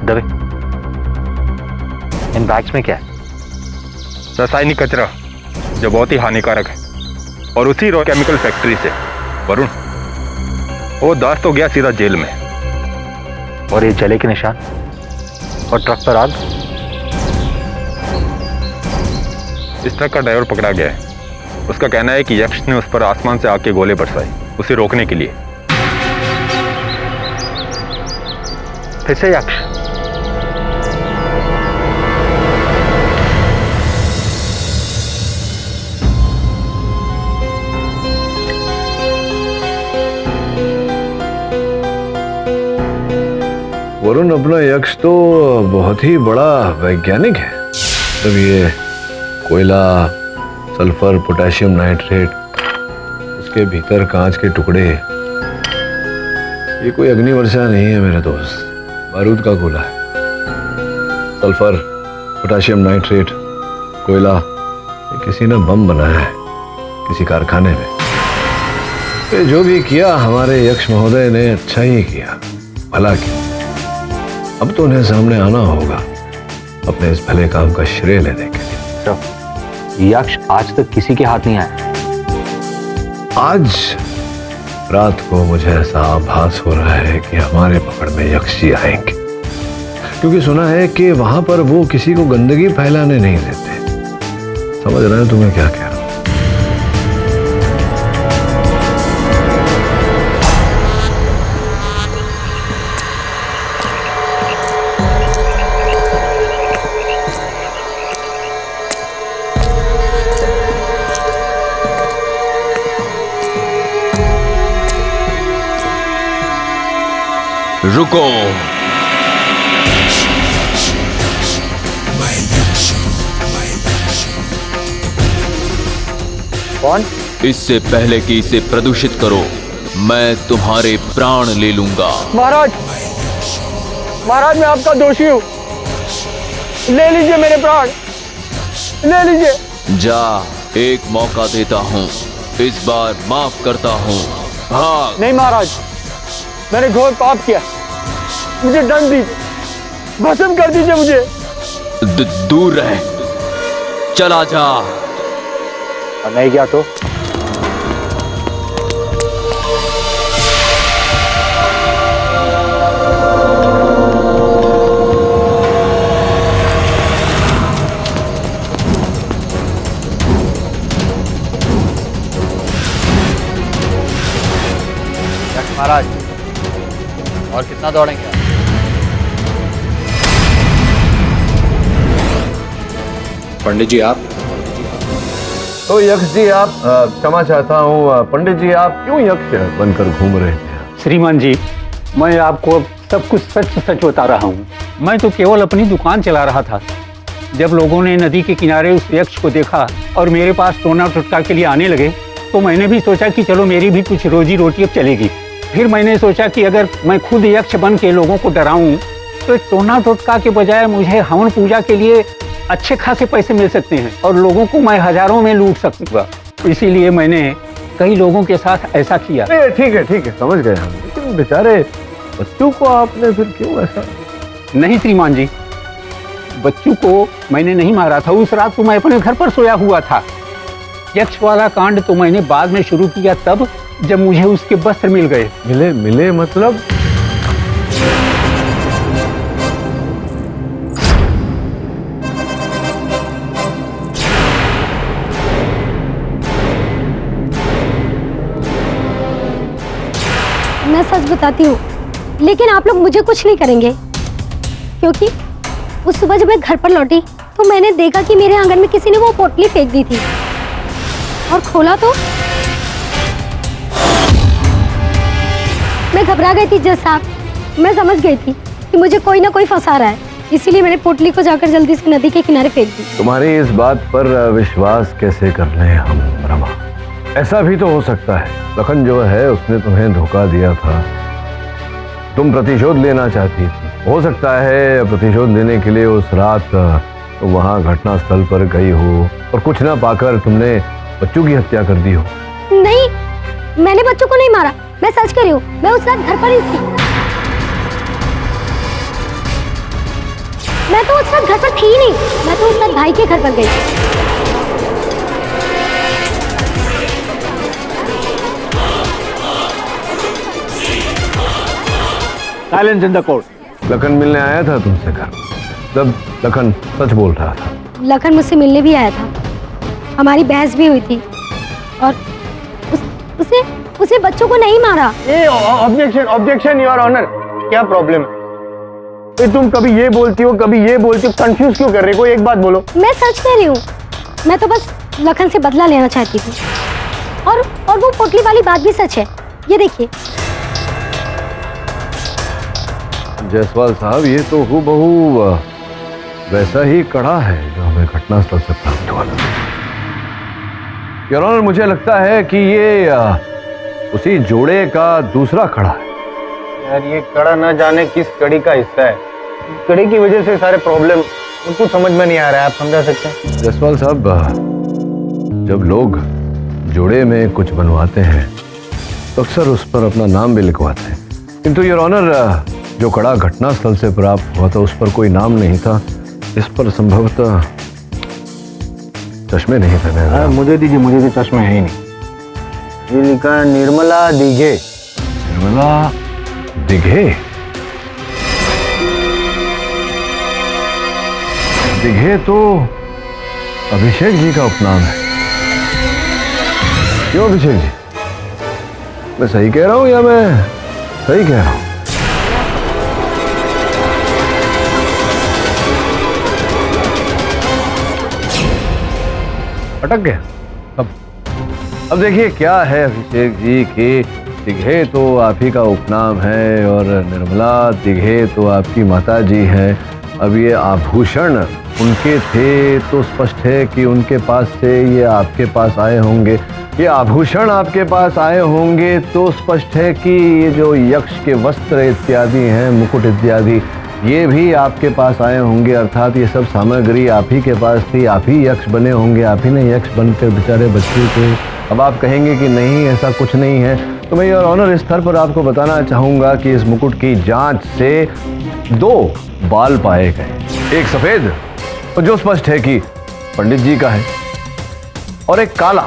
दबे, इन बैग्स में क्या है? रासायनिक कचरा जो बहुत ही हानिकारक है, और उसी रॉ केमिकल फैक्ट्री से। वरुण, वो दास तो गया सीधा जेल में। और ये जले के निशान और ट्रक पर आग? इस ट्रक का ड्राइवर पकड़ा गया है। उसका कहना है कि यक्ष ने उस पर आसमान से आग के गोले बरसाए, उसे रोकने के लिए। फिर से यक्ष? वरुण अपना यक्ष तो बहुत ही बड़ा वैज्ञानिक है। तब ये कोयला, सल्फर, पोटेशियम नाइट्रेट, उसके भीतर कांच के टुकड़े, ये कोई अग्निवर्षा नहीं है मेरे दोस्त, बारूद का गोला है। सल्फर, पोटेशियम नाइट्रेट, कोयला, ये किसी ने बम बनाया है किसी कारखाने में। ये जो भी किया हमारे यक्ष महोदय ने अच्छा ही किया, भला किया। अब तो उन्हें सामने आना होगा अपने इस भले काम का श्रेय लेने के लिए। यक्ष आज तक किसी के हाथ नहीं आया। आज रात को मुझे ऐसा आभास हो रहा है कि हमारे पकड़ में यक्ष जी आएंगे, क्योंकि सुना है कि वहां पर वो किसी को गंदगी फैलाने नहीं देते। समझ रहे हो तुम्हें क्या कह रहा हूं? रुको। कौन? इससे पहले कि इसे प्रदूषित करो, मैं तुम्हारे प्राण ले लूंगा। महाराज, महाराज मैं आपका दोषी हूँ, ले लीजिए मेरे प्राण, ले लीजिए। जा, एक मौका देता हूँ, इस बार माफ करता हूँ, भाग। नहीं महाराज, मैंने घोर पाप किया, मुझे दंड दीजिए, भस्म कर दीजिए मुझे। दूर रहे, चला जा। और नहीं गया तो? महाराज, और कितना दौड़ेंगे आप? पंडित जी आप? तो यक्ष जी आप, क्षमा चाहता हूँ पंडित जी, आप क्यों यक्ष बनकर घूम रहे थे? श्रीमान जी, मैं आपको सब कुछ सच सच बता रहा हूँ। मैं तो केवल अपनी दुकान चला रहा था। जब लोगों ने नदी के किनारे उस यक्ष को देखा और मेरे पास टोना टुटका के लिए आने लगे, तो मैंने भी सोचा कि चलो मेरी भी कुछ रोजी रोटी अब चलेगी। फिर मैंने सोचा कि अगर मैं खुद यक्ष बन के लोगों को डराऊं तो टोना टोटका के बजाय मुझे हवन पूजा के लिए अच्छे खासे पैसे मिल सकते हैं और लोगों को मैं हजारों में लूट सकूंगा। इसीलिए मैंने कई लोगों के साथ ऐसा किया। ठीक है, समझ गए हम, लेकिन बेचारे बच्चों को आपने फिर क्यों ऐसा? नहीं श्रीमान जी, बच्चों को मैंने नहीं मारा था। उस रात को मैं अपने घर पर सोया हुआ था। यक्ष वाला कांड तो मैंने बाद में शुरू किया, तब जब मुझे उसके वस्त्र मिल गए। मिले मतलब? मैं सच बताती हूँ, लेकिन आप लोग मुझे कुछ नहीं करेंगे, क्योंकि उस सुबह जब मैं घर पर लौटी तो मैंने देखा कि मेरे आंगन में किसी ने वो पोटली फेंक दी थी और खोला तो मैं घबरा गई थी जज साहब। मैं समझ गई थी कि मुझे कोई ना कोई फंसा रहा है, इसीलिए मैंने पोटली को जाकर जल्दी से नदी के किनारे फेंक दी। तुम्हारी इस बात पर विश्वास कैसे कर लें हम रमा? ऐसा भी तो हो सकता है लखन जो है उसने तुम्हें धोखा दिया था, तुम प्रतिशोध लेना चाहती थी। हो सकता है प्रतिशोध लेने के लिए उस रात तुम वहां घटना स्थल पर गई हो और कुछ ना पाकर तुमने बच्चों की हत्या कर दी हो। नहीं, मैंने बच्चों को नहीं मारा, मैं सच कर रही हूँ। मैं उस रात घर पर ही थी। मैं तो उस रात घर पर थी ही नहीं, मैं तो उस रात भाई के घर पर गई। Silence in the court. Lakhan मिलने आया था तुमसे घर, जब लखन सच बोल रहा था। लखन मुझसे मिलने भी आया था, हमारी बहस भी हुई थी और उसने बच्चों को नहीं मारा। Objection your honour. क्या प्रॉब्लम है? तुम कभी ये बोलती हो कभी ये बोलती हो, कंफ्यूज क्यों कर रही हो? एक बात बोलो। मैं सच कह रही हूँ, मैं तो बस लखन से बदला लेना चाहती थी और वो पोटली वाली बात भी सच है। ये देखिए। जायसवाल साहब, ये तो हूबहू वैसा ही कड़ा है जो हमें घटनास्थल से प्राप्त हुआ था। योर ऑनर, मुझे लगता है कि ये उसी जोड़े का दूसरा कड़ा है। यार ये कड़ा ना जाने किस कड़ी का हिस्सा है। कड़ी की वजह से सारे प्रॉब्लम कुछ समझ में नहीं आ रहा है, आप समझा सकते हैं? जायसवाल साहब, जब लोग जोड़े में कुछ बनवाते हैं तो अक्सर उस पर अपना नाम भी लिखवाते हैं, किंतु योर ऑनर जो कड़ा घटनास्थल से प्राप्त हुआ था उस पर कोई नाम नहीं था। इस पर संभवतः चश्मे नहीं थे। मुझे दीजिए, मुझे तो चश्मे है ही नहीं। ये लिखा है निर्मला दिघे। निर्मला दिघे? दिघे तो अभिषेक जी का उपनाम है। क्यों अभिषेक जी, मैं सही कह रहा हूं या मैं सही कह रहा हूं? अटक गया। अब देखिए क्या है अभिषेक जी की दिघे तो आप ही का उपनाम है और निर्मला दिघे तो आपकी माता जी हैं। अब ये आभूषण उनके थे तो स्पष्ट है कि उनके पास से ये आपके पास आए होंगे। ये आभूषण आपके पास आए होंगे तो स्पष्ट है कि ये जो यक्ष के वस्त्र इत्यादि हैं, मुकुट इत्यादि, ये भी आपके पास आए होंगे। अर्थात ये सब सामग्री आप ही के पास थी, आप ही यक्ष बने होंगे, आप ही ने यक्ष बनकर बेचारे बच्चे को। अब आप कहेंगे कि नहीं ऐसा कुछ नहीं है, तो मैं योर ऑनर इस स्तर पर आपको बताना चाहूँगा कि इस मुकुट की जांच से 2 बाल पाए गए, एक सफ़ेद जो स्पष्ट है कि पंडित जी का है और एक काला।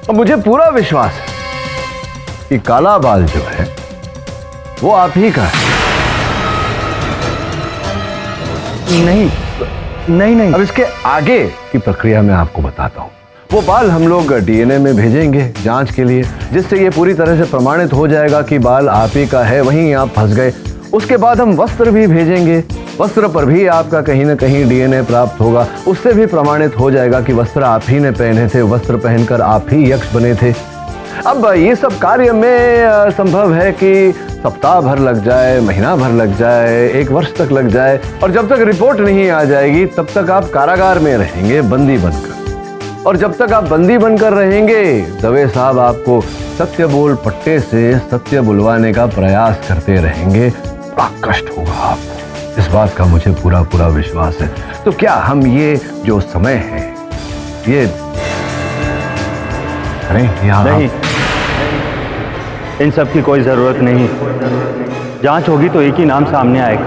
और मुझे पूरा विश्वास है कि काला बाल जो है वो आप ही का है। नहीं। अब इसके आगे की प्रक्रिया मैं आपको बताता हूं। वो बाल हम लोग डीएनए में भेजेंगे जांच के लिए, जिससे ये पूरी तरह से प्रमाणित हो जाएगा कि बाल आप ही का है, वहीं आप फंस गए। उसके बाद हम वस्त्र भी भेजेंगे, वस्त्र पर भी आपका कहीं ना कहीं डीएनए प्राप्त होगा, उससे भी प्रमाणित हो जाएगा कि वस्त्र आप ही ने पहने थे, वस्त्र पहनकर आप ही यक्ष बने थे। अब ये सब कार्य में संभव है कि सप्ताह भर लग जाए, महीना भर लग जाए, 1 वर्ष तक लग जाए, और जब तक रिपोर्ट नहीं आ जाएगी तब तक आप कारागार में रहेंगे बंदी बनकर। और जब तक आप बंदी बनकर रहेंगे, दवे साहब आपको सत्य बोल पट्टे से सत्य बुलवाने का प्रयास करते रहेंगे। बड़ा कष्ट होगा आपको, इस बात का मुझे पूरा विश्वास है। तो क्या हम ये जो समय है ये करें या नहीं? इन सब की कोई जरूरत नहीं। जांच होगी तो एक ही नाम सामने आएगा,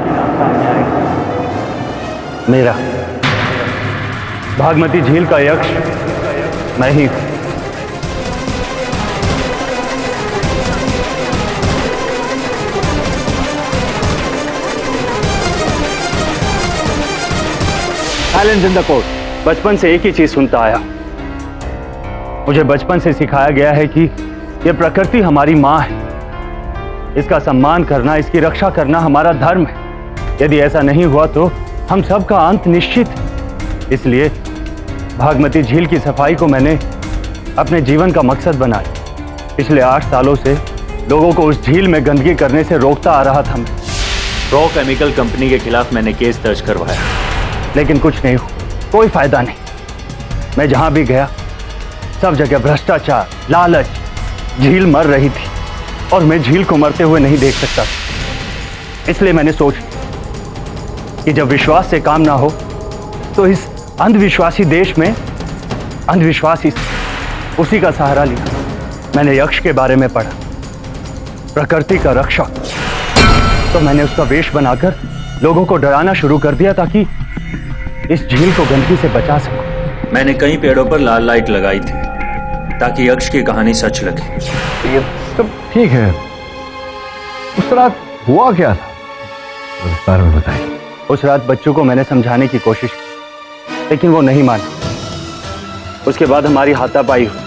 मेरा। भागमती झील का यक्ष मैं ही हूं। Silence in the court. बचपन से एक ही चीज सुनता आया। मुझे बचपन से सिखाया गया है कि यह प्रकृति हमारी मां है, इसका सम्मान करना, इसकी रक्षा करना हमारा धर्म है। यदि ऐसा नहीं हुआ तो हम सबका अंत निश्चित है। इसलिए भागमती झील की सफाई को मैंने अपने जीवन का मकसद बनाया। पिछले 8 सालों से लोगों को उस झील में गंदगी करने से रोकता आ रहा था मैं। रॉ केमिकल कंपनी के खिलाफ मैंने केस दर्ज करवाया, लेकिन कुछ नहीं हुआ, कोई फायदा नहीं। मैं जहां भी गया सब जगह भ्रष्टाचार, लालच। झील मर रही थी और मैं झील को मरते हुए नहीं देख सकता। इसलिए मैंने सोचा कि जब विश्वास से काम ना हो तो इस अंधविश्वासी देश में अंधविश्वासी उसी का सहारा लिया। मैंने यक्ष के बारे में पढ़ा, प्रकृति का रक्षक। तो मैंने उसका वेश बनाकर लोगों को डराना शुरू कर दिया ताकि इस झील को गंदगी से बचा सकूं। मैंने कई पेड़ों पर लाल लाइट लगाई थी ताकि यक्ष की कहानी सच लगे। ये सब ठीक है, उस रात हुआ क्या था विस्तार में बताइए। उस रात बच्चों को मैंने समझाने की कोशिश की, लेकिन वो नहीं माना। उसके बाद हमारी हाथापाई हुई।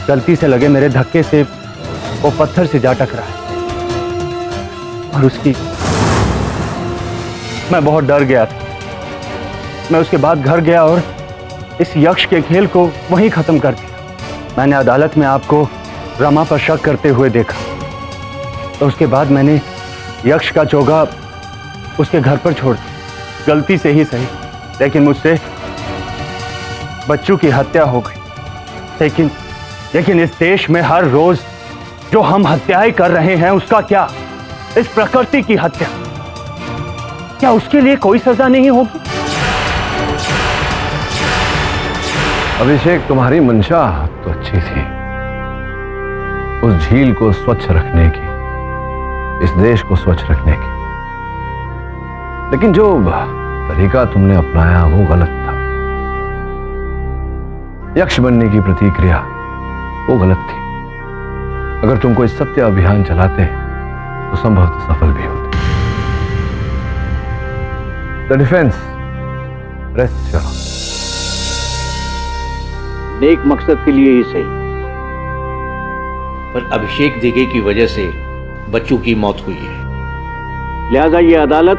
गलती से लगे मेरे धक्के से वो पत्थर से जा टकराया और उसकी मैं बहुत डर गया था। मैं उसके बाद घर गया और इस यक्ष के खेल को वहीं खत्म कर दिया। मैंने अदालत में आपको रमा पर शक करते हुए देखा, तो उसके बाद मैंने यक्ष का चोगा उसके घर पर छोड़ दी, गलती से ही सही, लेकिन मुझसे बच्चों की हत्या हो गई। लेकिन इस देश में हर रोज जो हम हत्याएं कर रहे हैं उसका क्या? इस प्रकृति की हत्या, क्या उसके लिए कोई सजा नहीं होगी? अभिषेक, तुम्हारी मंशा तो अच्छी थी, उस झील को स्वच्छ रखने की, इस देश को स्वच्छ रखने की, लेकिन जो तरीका तुमने अपनाया वो गलत था। यक्ष बनने की प्रतिक्रिया वो गलत थी। अगर तुम कोई सत्य अभियान चलाते तो संभवतः सफल भी होते। द डिफेंस रेस्ट चलो। नेक मकसद के लिए ही सही, पर अभिषेक दिघे की वजह से बच्चों की मौत हुई है। लिहाजा ये अदालत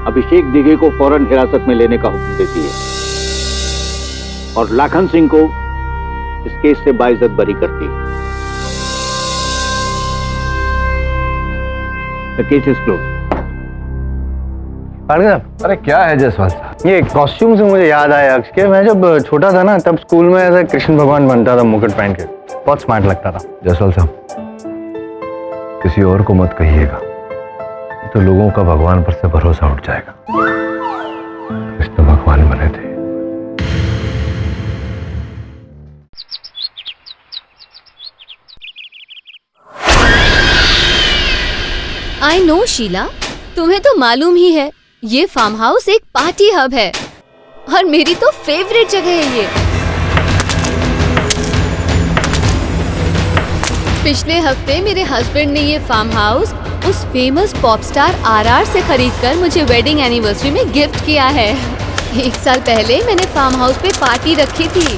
अभिषेक दिघे को फौरन हिरासत में लेने का हुक्म देती है और लाखन सिंह को इस केस से बाइज्जत बरी करती है। The case is closed. अरे क्या है जायसवाल साहब, ये कॉस्ट्यूम से मुझे याद आया अक्ष के, मैं जब छोटा था ना तब स्कूल में ऐसा कृष्ण भगवान बनता था मुकुट पहन के, बहुत स्मार्ट लगता था। जायसवाल साहब, किसी और को मत कहिएगा, तो लोगों का भगवान पर से भरोसा उठ जाएगा। कृष्ण भगवान बने थे। आई नो शीला, तुम्हें तो मालूम ही है ये फार्म हाउस एक पार्टी हब है और मेरी तो फेवरेट जगह है ये। पिछले हफ्ते मेरे हस्बैंड ने ये फार्म हाउस उस फेमस पॉप स्टार आरआर से खरीदकर मुझे वेडिंग एनिवर्सरी में गिफ्ट किया है। 1 साल पहले मैंने फार्म हाउस पे पार्टी रखी थी।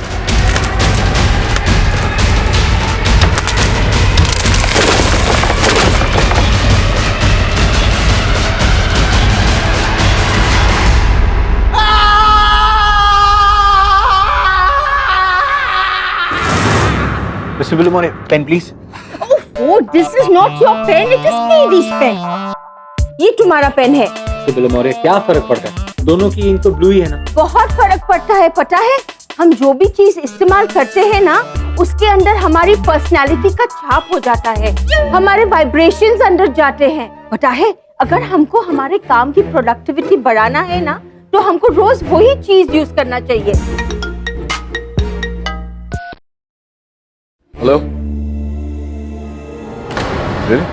Mr. Villamore, pen please. Oh, this is not your pen, it is Katie's pen. ये तुम्हारा पेन है। Mr. Villamore, क्या फर्क पड़ता है? दोनों की इंक तो ब्लू ही है ना? बहुत फर्क पड़ता है, पता है? हम जो भी चीज इस्तेमाल करते हैं ना, उसके अंदर हमारी पर्सनालिटी का छाप हो जाता है, हमारे वाइब्रेशंस अंदर जाते हैं। पता है, अगर हमको हमारे काम की प्रोडक्टिविटी बढ़ाना है ना, तो हमको रोज वही चीज यूज करना चाहिए। Hello, really?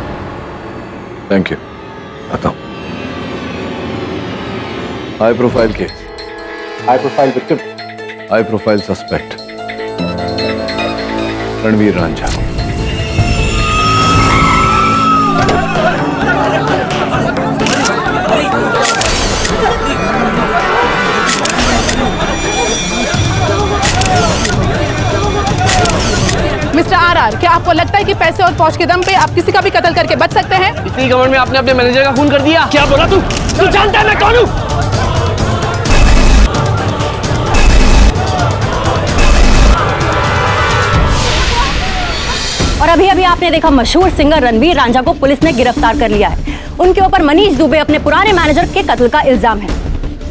थैंक यू, आता हूँ। High profile case, high profile victim, high profile suspect Ranveer Ranjha. Mister RR, क्या आपको लगता है कि पैसे और पहुंच के दम पे आप किसी का भी कत्ल करके बच सकते हैं? इतनी घमंड में आपने अपने मैनेजर का खून कर दिया। क्या बोला तू? तू जानता है मैं कौन हूँ? और अभी अभी आपने देखा मशहूर सिंगर रणवीर रांझा को पुलिस ने गिरफ्तार कर लिया है। उनके ऊपर मनीष दुबे अपने पुराने मैनेजर के कत्ल का इल्जाम है।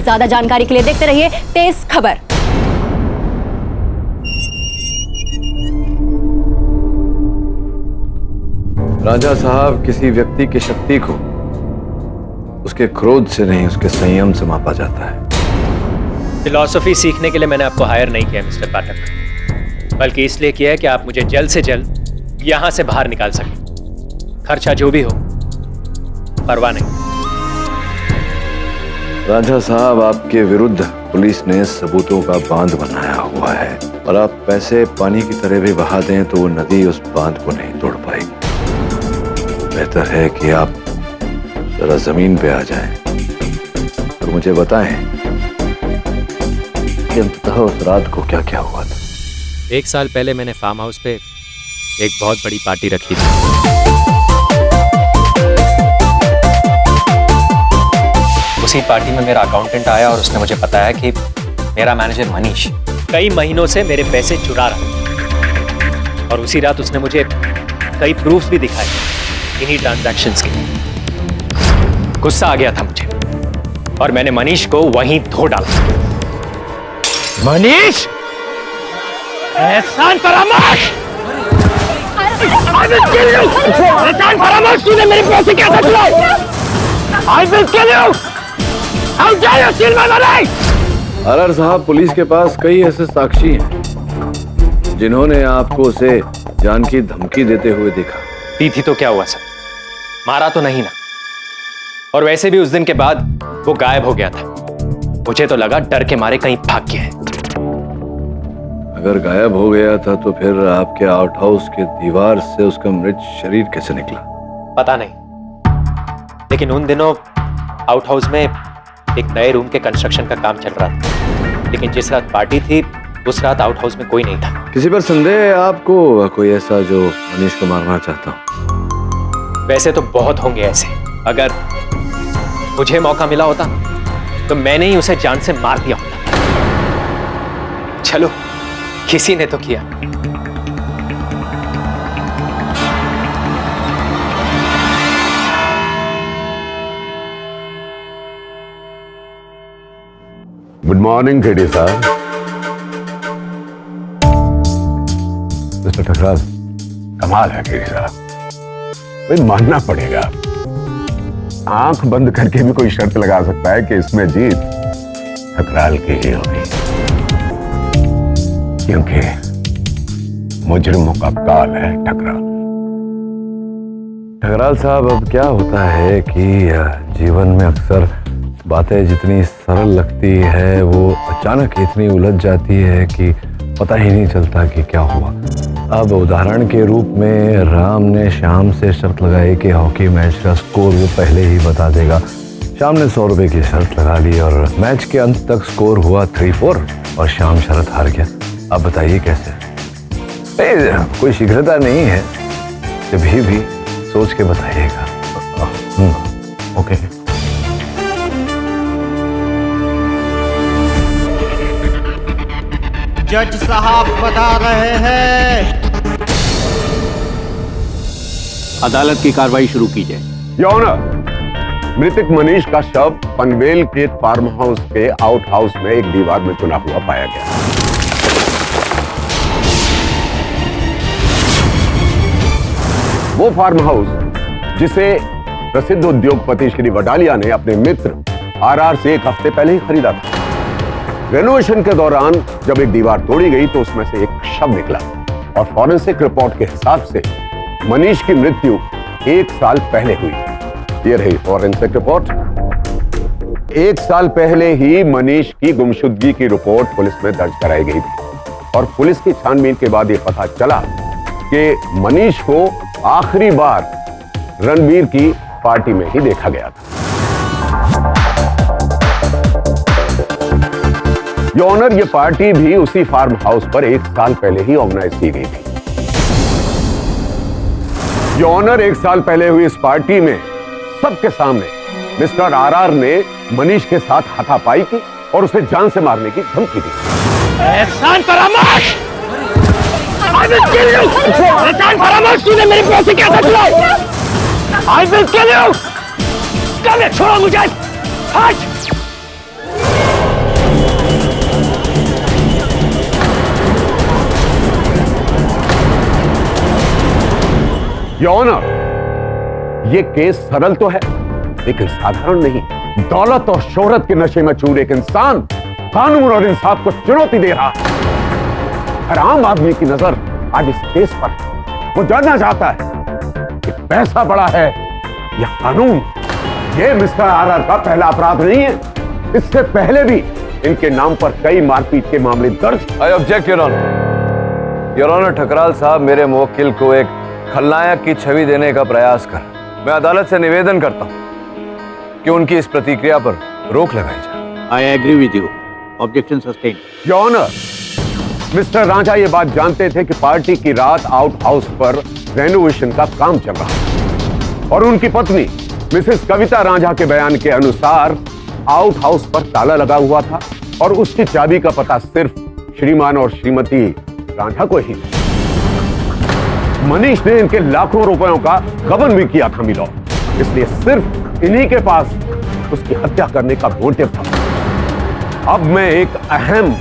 ज्यादा जानकारी के लिए देखते रहिए तेज खबर। राजा साहब, किसी व्यक्ति की शक्ति को उसके क्रोध से नहीं, उसके संयम से मापा जाता है। फिलॉसफी सीखने के लिए मैंने आपको हायर नहीं किया मिस्टर पाठक, बल्कि इसलिए किया है कि आप मुझे जल्द से जल्द यहां से बाहर निकाल सकें। खर्चा जो भी हो, परवाह नहीं। राजा साहब, आपके विरुद्ध पुलिस ने सबूतों का बांध बनाया हुआ है और आप पैसे पानी की तरह भी बहा दें तो वो नदी उस बांध को नहीं तोड़ पाएगी। बेहतर है कि आप जरा जमीन पे आ जाएं और मुझे बताएं कि अंततः उस रात को क्या क्या हुआ था। 1 साल पहले मैंने फार्म हाउस पे एक बहुत बड़ी पार्टी रखी थी। उसी पार्टी में मेरा अकाउंटेंट आया और उसने मुझे बताया कि मेरा मैनेजर मनीष कई महीनों से मेरे पैसे चुरा रहा है और उसी रात उसने मुझे कई प्रूफ भी दिखाए इन्हीं ट्रांजैक्शंस के। गुस्सा आ गया था मुझे और मैंने मनीष को वहीं धो डाला। मनीष, एहसान फरामोश! एहसान फरामोश, तूने मेरे पैसे कैसे चुराए? I will kill you! How dare you steal my money? RR साहब, पुलिस के पास कई ऐसे साक्षी हैं जिन्होंने आपको उसे जान की धमकी देते हुए देखा। दी थी तो क्या हुआ सर, मारा तो नहीं ना। और वैसे भी उस दिन के बाद वो गायब हो गया था। मुझे तो लगा डर के मारे कहीं भाग गया है। अगर गायब हो गया था तो फिर आपके आउट हाउस के दीवार से उसका मृत शरीर कैसे निकला? पता नहीं, लेकिन उन दिनों आउट हाउस में एक नए रूम के कंस्ट्रक्शन का काम चल रहा था। लेकिन जिस रात पार्टी थी उस रात आउट हाउस में कोई नहीं था। किसी पर संदेह है आपको? कोई ऐसा जो मनीष को मारना चाहता हो? वैसे तो बहुत होंगे ऐसे। अगर मुझे मौका मिला होता तो मैंने ही उसे जान से मार दिया होता। चलो, किसी ने तो किया। गुड मॉर्निंग केडी साहब। मिस्टर ठकराल, कमाल है केडी साहब, भाई मानना पड़ेगा। आंख बंद करके भी कोई शर्त लगा सकता है कि इसमें जीत ठकराल की ही होगी, क्योंकि मुजरिमों का काल है ठकराल। ठकराल साहब, अब क्या होता है कि जीवन में अक्सर बातें जितनी सरल लगती है वो अचानक इतनी उलझ जाती है कि पता ही नहीं चलता कि क्या हुआ। अब उदाहरण के रूप में राम ने श्याम से शर्त लगाई कि हॉकी मैच का स्कोर वो पहले ही बता देगा। श्याम ने 100 रुपए की शर्त लगा ली और मैच के अंत तक स्कोर हुआ 3-4 और श्याम शर्त हार गया। अब बताइए कैसे? कोई शीघ्रता नहीं है, कभी भी सोच के बताइएगा। ओके। जज साहब बता रहे हैं। अदालत की कार्रवाई शुरू की जाए। योर ऑनर, मृतक मनीष का शव पनवेल के फार्म हाउस के आउट हाउस में एक दीवार में चुना हुआ पाया गया। वो फार्म हाउस जिसे प्रसिद्ध उद्योगपति श्री वडालिया ने अपने मित्र आरआर से एक हफ्ते पहले ही खरीदा था। रेनोवेशन के दौरान जब एक दीवार तोड़ी गई तो उसमें से एक शव निकला और फॉरेंसिक रिपोर्ट के हिसाब से मनीष की मृत्यु 1 साल पहले हुई। ये रही फॉरेंसिक रिपोर्ट। 1 साल पहले ही मनीष की गुमशुदगी की रिपोर्ट पुलिस में दर्ज कराई गई थी और पुलिस की छानबीन के बाद ये पता चला कि मनीष को आखिरी बार रणवीर की पार्टी में ही देखा गया था। योर ऑनर, ये पार्टी भी उसी फार्म हाउस पर 1 साल पहले ही ऑर्गेनाइज की गई थी। योर ऑनर, 1 साल पहले हुई इस पार्टी में सबके सामने मिस्टर आरआर ने मनीष के साथ हाथापाई की और उसे जान से मारने की धमकी दी। एहसान फरामोश! I will kill you! एहसान फरामोश, तूने मेरे पैसे कैसे चुराए? I will kill you! कभी छोड़ो मुझे! हट! योर ऑनर, ये केस सरल तो है लेकिन साधारण नहीं। दौलत और शोहरत के नशे में चूर एक इंसान कानून और इंसाफ को चुनौती दे रहा है। हर आम आदमी की नजर आज इस केस पर है। वो जानना चाहता है कि पैसा बड़ा है या कानून। ये मिस्टर आरआर का पहला अपराध नहीं है। इससे पहले भी इनके नाम पर कई मारपीट के मामले दर्ज। I object your honour. Your honour, Thakral साहब मेरे मुवक्किल को एक खलनायक की छवि देने का प्रयास कर। मैं अदालत से निवेदन करता हूं कि उनकी इस प्रतिक्रिया पर रोक लगाई जाए। I agree with you. Objection sustain. Your honour, mister Ranjha ये बात जानते थे कि पार्टी की रात आउट हाउस पर रेनोवेशन का काम चल रहा है और उनकी पत्नी मिसेस कविता रांझा के बयान के अनुसार आउट हाउस पर ताला लगा हुआ था और उसकी चाबी का पता सिर्फ श्रीमान और श्रीमती रांझा को ही। मनीष ने इनके लाखों रुपयों का गबन भी किया था मिलो, इसलिए सिर्फ इन्हीं के पास उसकी हत्या करने का मोटिव था। अब मैं एक अहम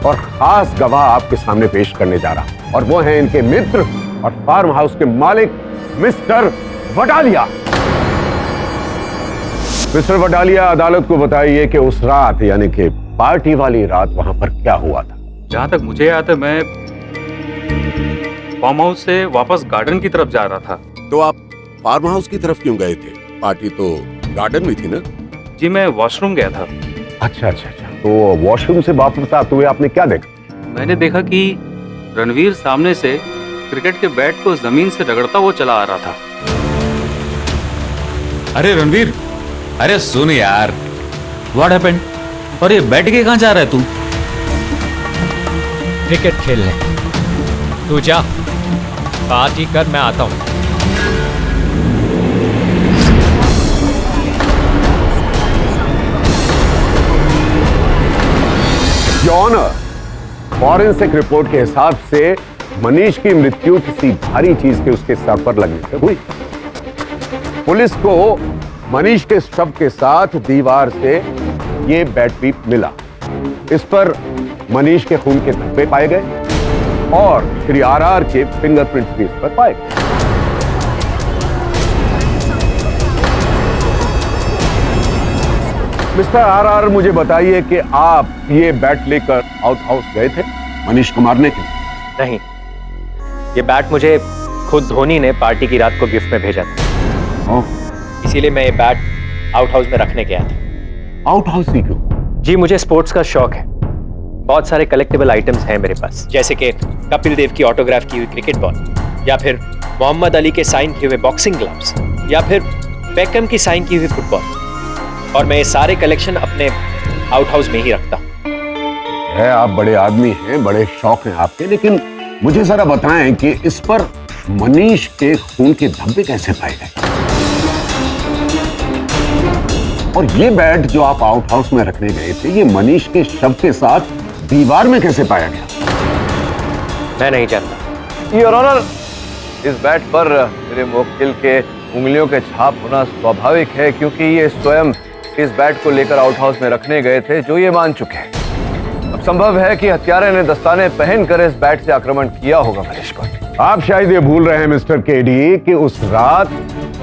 और खास गवाह आपके सामने पेश करने जा रहा हूं, और वो है इनके मित्र और फार्म हाउस के मालिक मिस्टर वडालिया। मिस्टर वडालिया, अदालत को बताइए कि उस रात यानी कि पार्टी वाली रात वहां पर क्या हुआ था। जहां तक मुझे याद है, मैं फार्म हाउस से वापस गार्डन की तरफ जा रहा था। तो आप फार्म हाउस की तरफ क्यों गए थे? पार्टी तो गार्डन में थी ना? जी, मैं वॉशरूम गया था। अच्छा। तो वॉशरूम से वापस आते हुए आपने क्या देखा? मैंने देखा कि रणवीर सामने से क्रिकेट के बैट को जमीन से रगड़ता हुआ चला आ रहा था। अरे रणवीर, अरे सुन यार, व्हाट हैपेंड? और ये बैठ के कहां जा रहा है तू? क्रिकेट खेलने। तू जा, पार्टी कर, मैं आता हूं। ऑनर, फॉरेंसिक रिपोर्ट के हिसाब से मनीष की मृत्यु किसी भारी चीज के उसके सर पर लगने से हुई। पुलिस को मनीष के शव के साथ दीवार से ये बैट भी मिला। इस पर मनीष के खून के धब्बे पाए गए और श्री आरआर के फिंगरप्रिंट्स भी इस पर पाए गए। मिस्टर आरआर, मुझे बताइए कि आप ये बैट लेकर आउट हाउस गए थे मनीष को मारने के लिए? नहीं, ये बैट मुझे खुद धोनी ने पार्टी की रात को गिफ्ट में भेजा था। इसीलिए मैं ये बैट आउट हाउस में रखने गया था। आउट हाउस ही क्यों? जी, मुझे स्पोर्ट्स का शौक है। बहुत सारे कलेक्टिबल आइटम्स हैं मेरे पास, जैसे कि कपिल देव की ऑटोग्राफ की हुई क्रिकेट बॉल, या फिर मोहम्मद अली के साइन किए हुए बॉक्सिंग ग्लव्स, या फिर बेकहम की साइन की हुई फुटबॉल। और मैं ये सारे कलेक्शन अपने आउट हाउस में ही रखता हूँ। आप बड़े आदमी हैं, बड़े शौक हैं आपके, लेकिन मुझे जरा बताएं कि इस पर मनीष के खून के धब्बे कैसे पाए गए? और ये बैट जो आप आउट हाउस में रखने गए थे, ये मनीष के शव के साथ दीवार में कैसे पाया गया? मैं नहीं जानता। योर ऑनर, इस बैट पर मेरे मुवक्किल के उंगलियों के छाप होना स्वाभाविक है, क्योंकि ये स्वयं इस बैट को लेकर आउट हाउस में रखने गए थे, जो ये मान चुके हैं। अब संभव है कि हत्यारे ने दस्ताने पहनकर इस बैट से आक्रमण किया होगा मनीष पर। आप शायद ये भूल रहे हैं मिस्टर केडी कि उस रात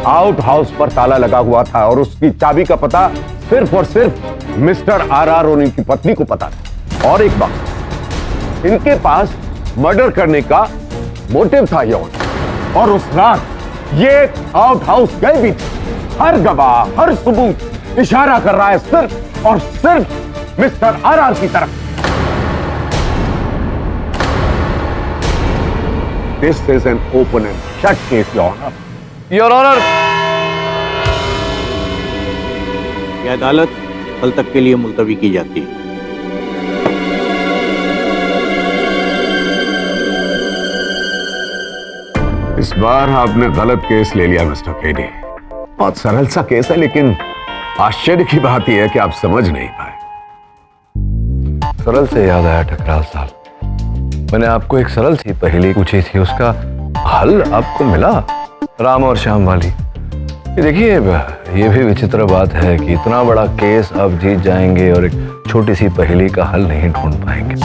आउट हाउस पर ताला लगा हुआ था और उसकी चाबी का पता सिर्फ और सिर्फ मिस्टर आरआर और इनकी पत्नी को पता था। और एक बात, इनके पास मर्डर करने का मोटिव था यौन, और उस रात ये आउट हाउस गए भी थे। हर गवाह, हर सबूत इशारा कर रहा है सिर्फ और सिर्फ मिस्टर आरआर की तरफ। This is an open and shut case, Your Honor. Your Honor, यह अदालत कल तक के लिए मुलतवी की जाती है। इस बार आपने गलत केस ले लिया मिस्टर केडी। बहुत सरल सा केस है, लेकिन आश्चर्य की बात यह है कि आप समझ नहीं पाए। सरल से याद आया टकराल साहब, मैंने आपको एक सरल सी पहेली पूछी थी, उसका हल आपको मिला, राम और श्याम वाली। ये देखिए, ये भी विचित्र बात है कि इतना बड़ा केस आप जीत जाएंगे और एक छोटी सी पहेली का हल नहीं ढूंढ पाएंगे।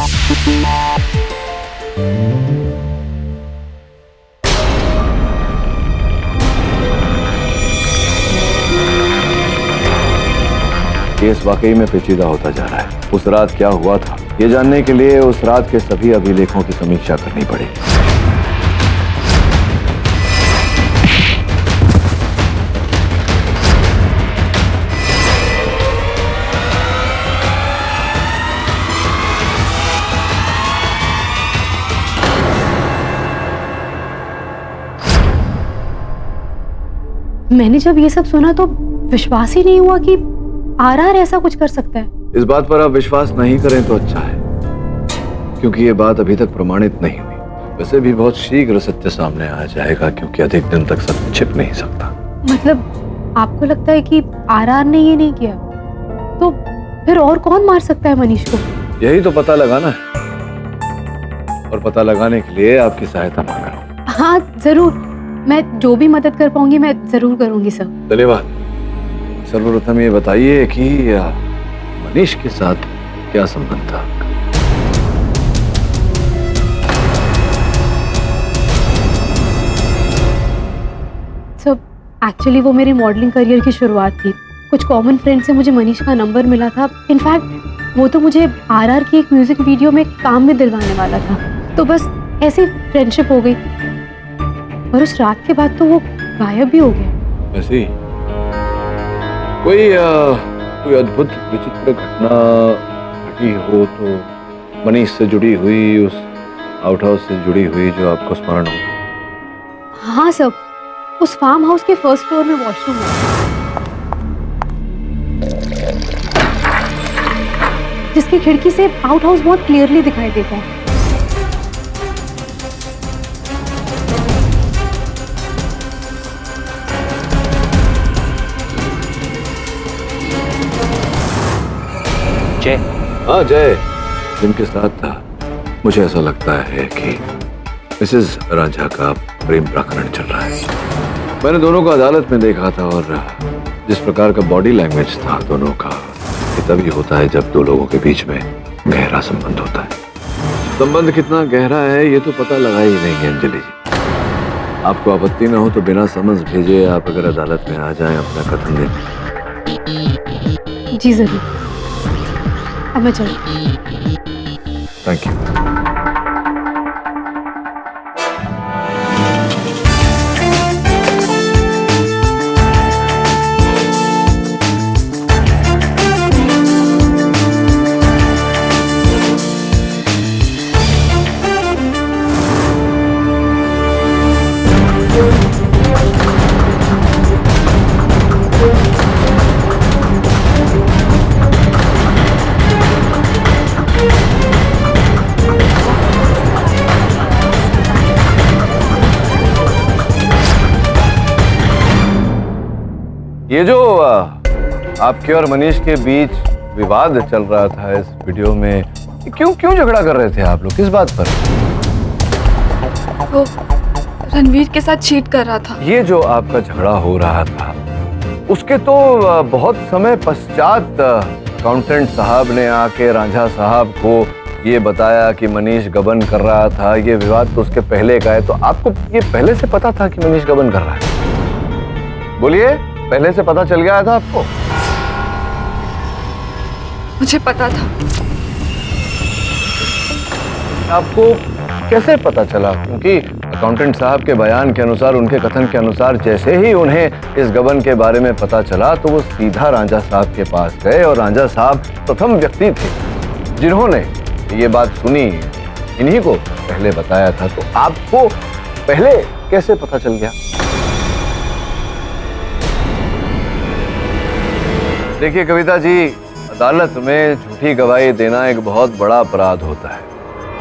केस वाकई में पेचीदा होता जा रहा है। उस रात क्या हुआ था, ये जानने के लिए उस रात के सभी अभिलेखों की समीक्षा करनी पड़ेगी। मैंने जब ये सब सुना तो विश्वास ही नहीं हुआ कि आरआर ऐसा कुछ कर सकता है। इस बात पर आप विश्वास नहीं करें तो अच्छा है, क्योंकि ये बात अभी तक प्रमाणित नहीं हुई। वैसे भी बहुत शीघ्र सत्य सामने आ जाएगा, क्योंकि अधिक दिन तक सत्य छिप नहीं सकता। मतलब आपको लगता है कि आरआर ने ये नहीं किया, तो फिर और कौन मार सकता है मनीष को? यही तो पता लगाना है, और पता लगाने के लिए आपकी सहायता मांग रहा हूँ। हाँ जरूर, मैं जो भी मदद कर पाऊंगी मैं जरूर करूंगी सर। धन्यवाद। सर्वप्रथम ये बताइए कि मनीष के साथ क्या संबंध था? सब एक्चुअली वो मेरे मॉडलिंग करियर की शुरुआत थी। कुछ कॉमन फ्रेंड से मुझे मनीष का नंबर मिला था। इनफैक्ट वो तो मुझे आरआर की एक म्यूजिक वीडियो में काम में दिलवाने वाला था, तो बस ऐसी फ्रेंडशिप हो गई। और उस रात के बाद तो वो गायब भी हो गया। ऐसे ही कोई अद्भुत विचित्र घटना घटी हो तो मनीष से जुड़ी हुई, उस आउट हाउस से जुड़ी हुई, जो आपको स्मरण हो? हाँ सब, उस फार्म हाउस के फर्स्ट फ्लोर में वॉशरूम है जिसकी खिड़की से आउट हाउस बहुत क्लियरली दिखाई देता है। जय। हाँ जय, जिनके साथ मुझे ऐसा लगता है कि मिसेस रांझा का प्रेम प्रकरण चल रहा है। मैंने दोनों को अदालत में देखा था और जिस प्रकार का बॉडी लैंग्वेज था दोनों का, ये तभी होता है जब दो लोगों के बीच में गहरा संबंध होता है। संबंध कितना गहरा है ये तो पता लगा ही नहीं है अंजलि जी। आपको आपत्ति न हो तो बिना समझ भेजे आप अगर अदालत में आ जाएं अपना कथन दें। जी जरूर, अब मैं चलूं। Thank you. ये जो आपके और मनीष के बीच विवाद चल रहा था इस वीडियो में, क्यों झगड़ा कर रहे थे आप लोग, किस बात पर? वो रणवीर के साथ चीट कर रहा था। ये जो आपका झगड़ा हो रहा था उसके तो बहुत समय पश्चात अकाउंटेंट साहब ने आके रांझा साहब को ये बताया कि मनीष गबन कर रहा था। ये विवाद तो उसके पहले का है, तो आपको ये पहले से पता था कि मनीष गबन कर रहा है? बोलिए, पहले से पता चल गया था आपको? मुझे पता था। आपको कैसे पता चला? क्योंकि अकाउंटेंट साहब के बयान के अनुसार, उनके कथन के अनुसार, जैसे ही उन्हें इस गबन के बारे में पता चला तो वो सीधा रांझा साहब के पास गए और रांझा साहब प्रथम व्यक्ति थे जिन्होंने ये बात सुनी, इन्हीं को पहले बताया था। तो आपको पहले कैसे पता चल गया? देखिए कविता जी, अदालत में झूठी गवाही देना एक बहुत बड़ा अपराध होता है।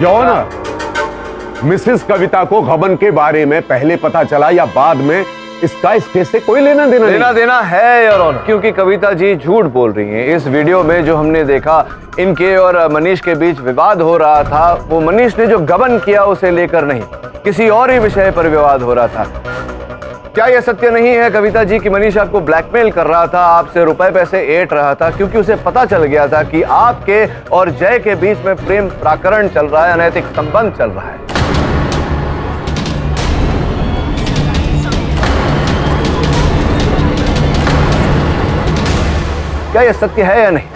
योर ऑनर, मिसेस कविता को गबन के बारे में पहले पता चला या बाद में, इसका इस केस से कोई लेना देना है योर ऑनर, क्योंकि कविता जी झूठ बोल रही हैं। इस वीडियो में जो हमने देखा इनके और मनीष के बीच विवाद हो रहा था, वो मनीष ने जो गबन किया उसे लेकर नहीं, किसी और ही विषय पर विवाद हो रहा था। क्या यह सत्य नहीं है कविता जी कि मनीष आपको ब्लैकमेल कर रहा था, आपसे रुपए पैसे ऐंठ रहा था, क्योंकि उसे पता चल गया था कि आपके और जय के बीच में प्रेम प्रकरण चल रहा है, अनैतिक संबंध चल रहा है? क्या यह सत्य है या नहीं?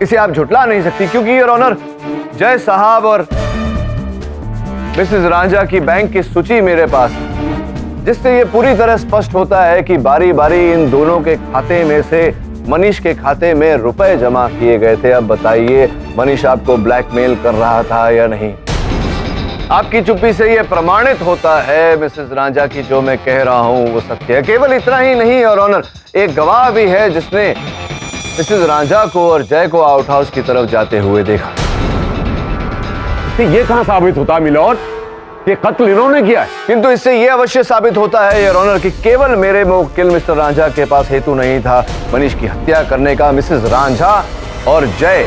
इसे आप झुटला नहीं सकती, क्योंकि योर ऑनर, जय साहब और मिसेस रांझा की बैंक की सूची मेरे पास है, जिससे ये पूरी तरह स्पष्ट होता है कि बारी बारी इन दोनों के खाते में से मनीष के खाते में रुपए जमा किए गए थे। अब बताइए, मनीष आपको ब्लैकमेल कर रहा था या नहीं? आपकी चुप्पी से यह प्रमाणित होता है मिसेस रांझा की जो मैं कह रहा हूं वो सत्य है। केवल इतना ही नहीं योर ऑनर, एक गवाह भी है जिसने मिसेस रांझा को और जय को आउट हाउस की तरफ जाते हुए देखा। ये कहां साबित होता मिलॉर्ड? ये कत्ल इन्होंने किया है। किंतु इससे यह अवश्य साबित होता है योर ऑनर कि केवल मेरे मुवक्किल मिस्टर रांझा के पास हेतु नहीं था मनीष की हत्या करने का, मिसेस रांझा और जय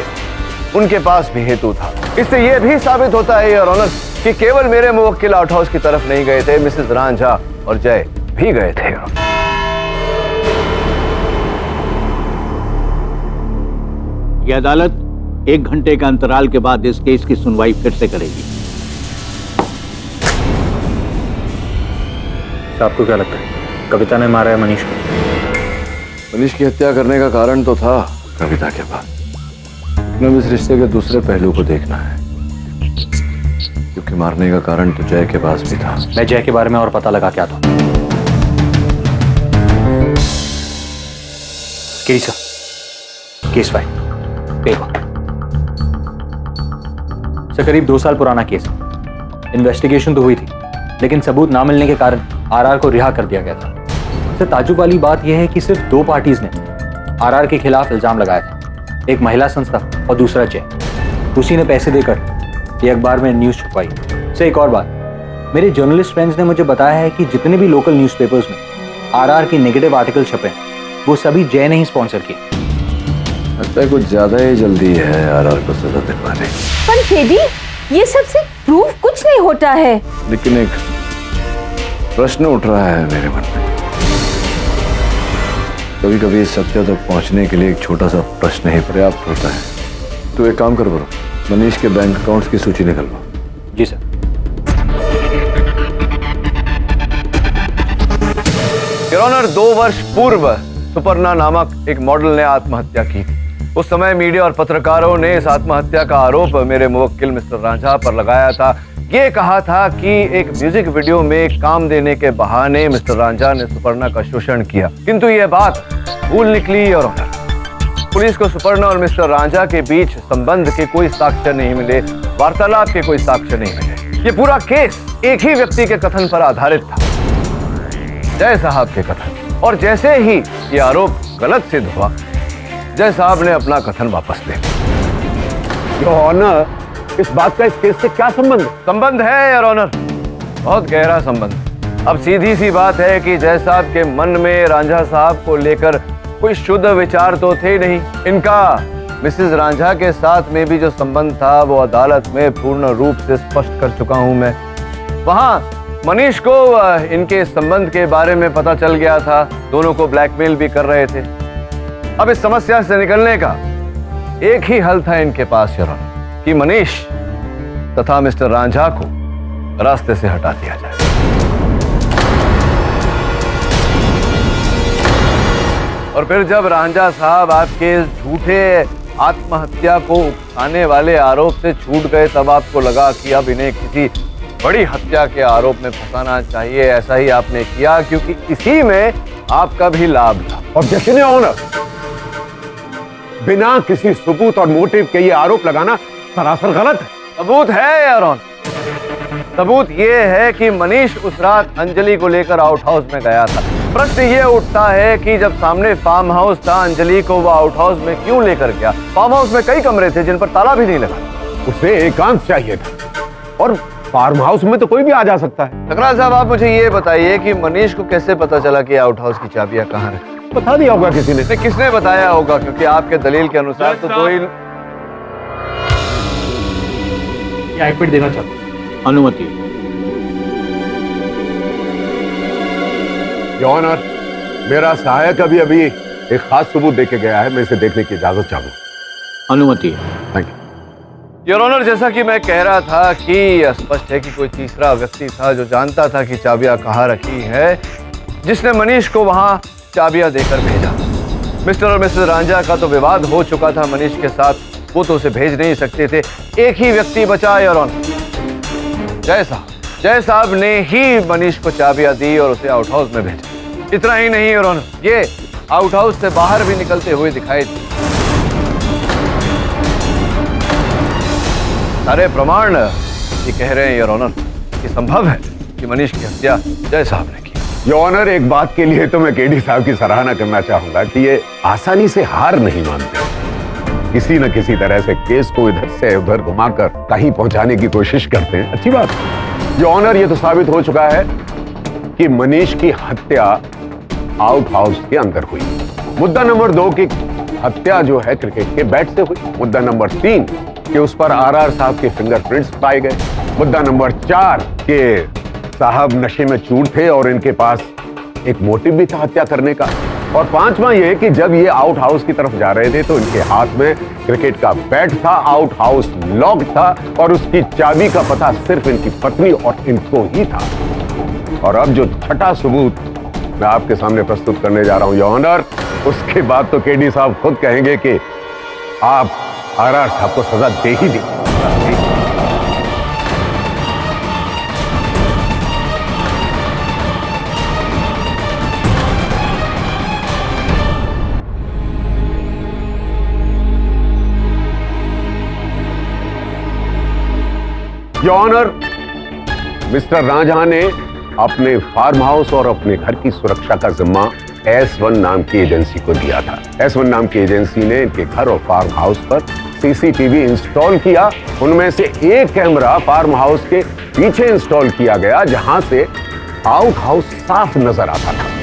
उनके पास भी हेतु था। इससे यह भी साबित होता है योर ऑनर कि केवल मेरे मुवक्किल आउट हाउस की तरफ नहीं गए थे, मिसेस रांझा और जय भी गए थे। ये अदालत 1 घंटे का अंतराल के बाद इस केस की सुनवाई फिर से करेगी। आपको क्या लगता है कविता ने मारा है मनीष को? मनीष की हत्या करने का कारण तो था कविता के बाद। हमें इस रिश्ते के दूसरे पहलू को देखना है, क्योंकि मारने का कारण तो जय के पास भी था। मैं जय के बारे में और पता लगा क्या था। केस फाइल पेपर से करीब 2 साल पुराना केस है। इन्वेस्टिगेशन तो हुई थी, लेकिन सबूत ना मिलने के कारण आरआर को रिहा कर दिया गया था। सबसे ताज्जुब वाली बात यह है कि सिर्फ 2 पार्टीज ने आरआर के खिलाफ इल्जाम लगाया था, एक महिला संस्था और दूसरा जय। उसी ने पैसे देकर ये अखबार में न्यूज छुपवाई। से एक और बात, मेरे जर्नलिस्ट फ्रेंड्स ने मुझे बताया है कि जितने भी लोकल न्यूज़पेपर्स में आरआर की नेगेटिव आर्टिकल छपे वो सभी जय ने ही स्पॉन्सर किए। लगता है कुछ ज्यादा ही जल्दी है आरआर को सजा दिलवाने। पर फेदी, ये सबसे प्रूफ कुछ नहीं होता है। लेकिन एक प्रश्न उठ रहा है मेरे मन में। कभी कभी इस सत्य तक पहुंचने के लिए एक छोटा सा प्रश्न ही पर्याप्त होता है। तो एक काम कर बरो, मनीष के बैंक अकाउंट्स की सूची निकलवा। जी सर। योर ऑनर, 2 वर्ष पूर्व सुपर्णा नामक एक मॉडल ने आत्महत्या की थी। उस समय मीडिया और पत्रकारों ने इस आत्महत्या का आरोप मेरे मुवक्किल मिस्टर रांझा पर लगाया था। ये कहा था कि एक म्यूजिक वीडियो में काम देने के बहाने मिस्टर रांझा ने सुपर्णा का शोषण किया, किंतु यह बात भूल निकली। और पुलिस को सुपर्णा और मिस्टर रांझा के बीच संबंध के कोई साक्ष्य नहीं मिले, वार्तालाप के कोई साक्ष्य नहीं मिले। ये पूरा केस एक ही व्यक्ति के कथन पर आधारित था, जय साहब के कथन। और जैसे ही ये आरोप गलत सिद्ध हुआ, जय साहब ने अपना कथन वापस ले लिया। योर ऑनर, इस बात का इस केस से क्या संबंध? संबंध है योर ऑनर, बहुत गहरा संबंध। अब सीधी सी बात है कि जय साहब के मन में रांझा साहब को लेकर कोई शुद्ध विचार तो थे नहीं। इनका मिसेस रांझा के साथ में भी जो संबंध था वो अदालत में पूर्ण रूप से स्पष्ट कर चुका हूं मैं। वहां मनीष को इनके संबंध के बारे में पता चल गया था, दोनों को ब्लैकमेल भी कर रहे थे। अब इस समस्या से निकलने का एक ही हल था इनके पास योर ऑनर, कि मनीष तथा मिस्टर रांझा को रास्ते से हटा दिया जाए। और फिर जब रांझा साहब आपके झूठे आत्महत्या को उकसाने वाले आरोप से छूट गए, तब आपको लगा कि अब इन्हें किसी बड़ी हत्या के आरोप में फंसाना चाहिए। ऐसा ही आपने किया, क्योंकि इसी में आपका भी लाभ था। ऑब्जेक्शन योर ऑनर, बिना किसी सबूत और मोटिव के ये आरोप लगाना सरासर गलत है। सबूत है योर ऑनर, सबूत ये है कि मनीष उस रात अंजलि को लेकर आउट हाउस में गया था। प्रश्न ये उठता है कि जब सामने फार्म हाउस था, अंजलि को वो आउट हाउस में क्यों लेकर गया? फार्म हाउस में कई कमरे थे जिन पर ताला भी नहीं लगा। उसे एकांत चाहिए था, और फार्म हाउस में तो कोई भी आ जा सकता है। सकराल साहब, आप मुझे ये बताइए कि मनीष को कैसे पता चला कि आउट हाउस की चाबियां कहाँ रखी? बता दिया होगा किसी ने। किसने बताया होगा? क्योंकि आपके दलील के अनुसार तो कोई आईपैड देना चाहता हूं। अनुमति। योर ऑनर, मेरा सहायक अभी एक खास सबूत देके गया है, मैं इसे देखने की इजाजत चाहूंगा। अनुमति। Thank you your honour. जैसा कि मैं कह रहा था कि स्पष्ट है कि कोई तीसरा व्यक्ति था जो जानता था कि चाबियां कहाँ रखी है, जिसने मनीष को वहां चाबियां देकर भेजा। मिस्टर और मिसेस रांझा का तो विवाद हो चुका था मनीष के साथ, वो तो उसे भेज नहीं सकते थे। एक ही व्यक्ति बचा योर ऑनर, जय साहब। जय साहब ने ही मनीष को चाबियां दी और उसे आउट हाउस में भेजा। इतना ही नहीं योर ऑनर, ये आउट हाउस से बाहर भी निकलते हुए दिखाई दी। सारे प्रमाण ये कह रहे हैं योर ऑनर कि संभव है कि मनीष की हत्या जय साहब ने की। योर ऑनर, एक बात के लिए तो मैं केडी साहब की सराहना करना चाहूंगा कि ये आसानी से हार नहीं मानते, किसी न किसी तरह से केस को इधर से उधर घुमाकर कहीं पहुंचाने की कोशिश करते हैं। अच्छी बात है योर ऑनर, ये तो साबित हो चुका है कि मनीष की हत्या आउट हाउस के अंदर हुई। मुद्दा नंबर 2 की हत्या जो है क्रिकेट के बैट से हुई। मुद्दा नंबर 3 कि उस पर आरआर साहब के फिंगरप्रिंट्स पाए गए। मुद्दा नंबर 4 के साहब नशे में चूर थे और इनके पास एक मोटिव भी था हत्या करने का। और पांचवा ये कि जब ये आउट हाउस की तरफ जा रहे थे तो इनके हाथ में क्रिकेट का बैट था, आउट हाउस लॉक था और उसकी चाबी का पता सिर्फ इनकी पत्नी और इनको ही था। और अब जो छठा सबूत मैं आपके सामने प्रस्तुत करने जा रहा हूं योर ऑनर, उसके बाद तो केडी साहब खुद कहेंगे कि आप आरआर साहब को सजा दे ही दी। योर ऑनर, मिस्टर राजा ने अपने फार्म हाउस और अपने घर की सुरक्षा का जिम्मा S1 नाम की एजेंसी को दिया था। S1 नाम की एजेंसी ने इनके घर और फार्म हाउस पर सीसीटीवी इंस्टॉल किया। उनमें से एक कैमरा फार्म हाउस के पीछे इंस्टॉल किया गया जहां से आउट हाउस साफ नजर आता था।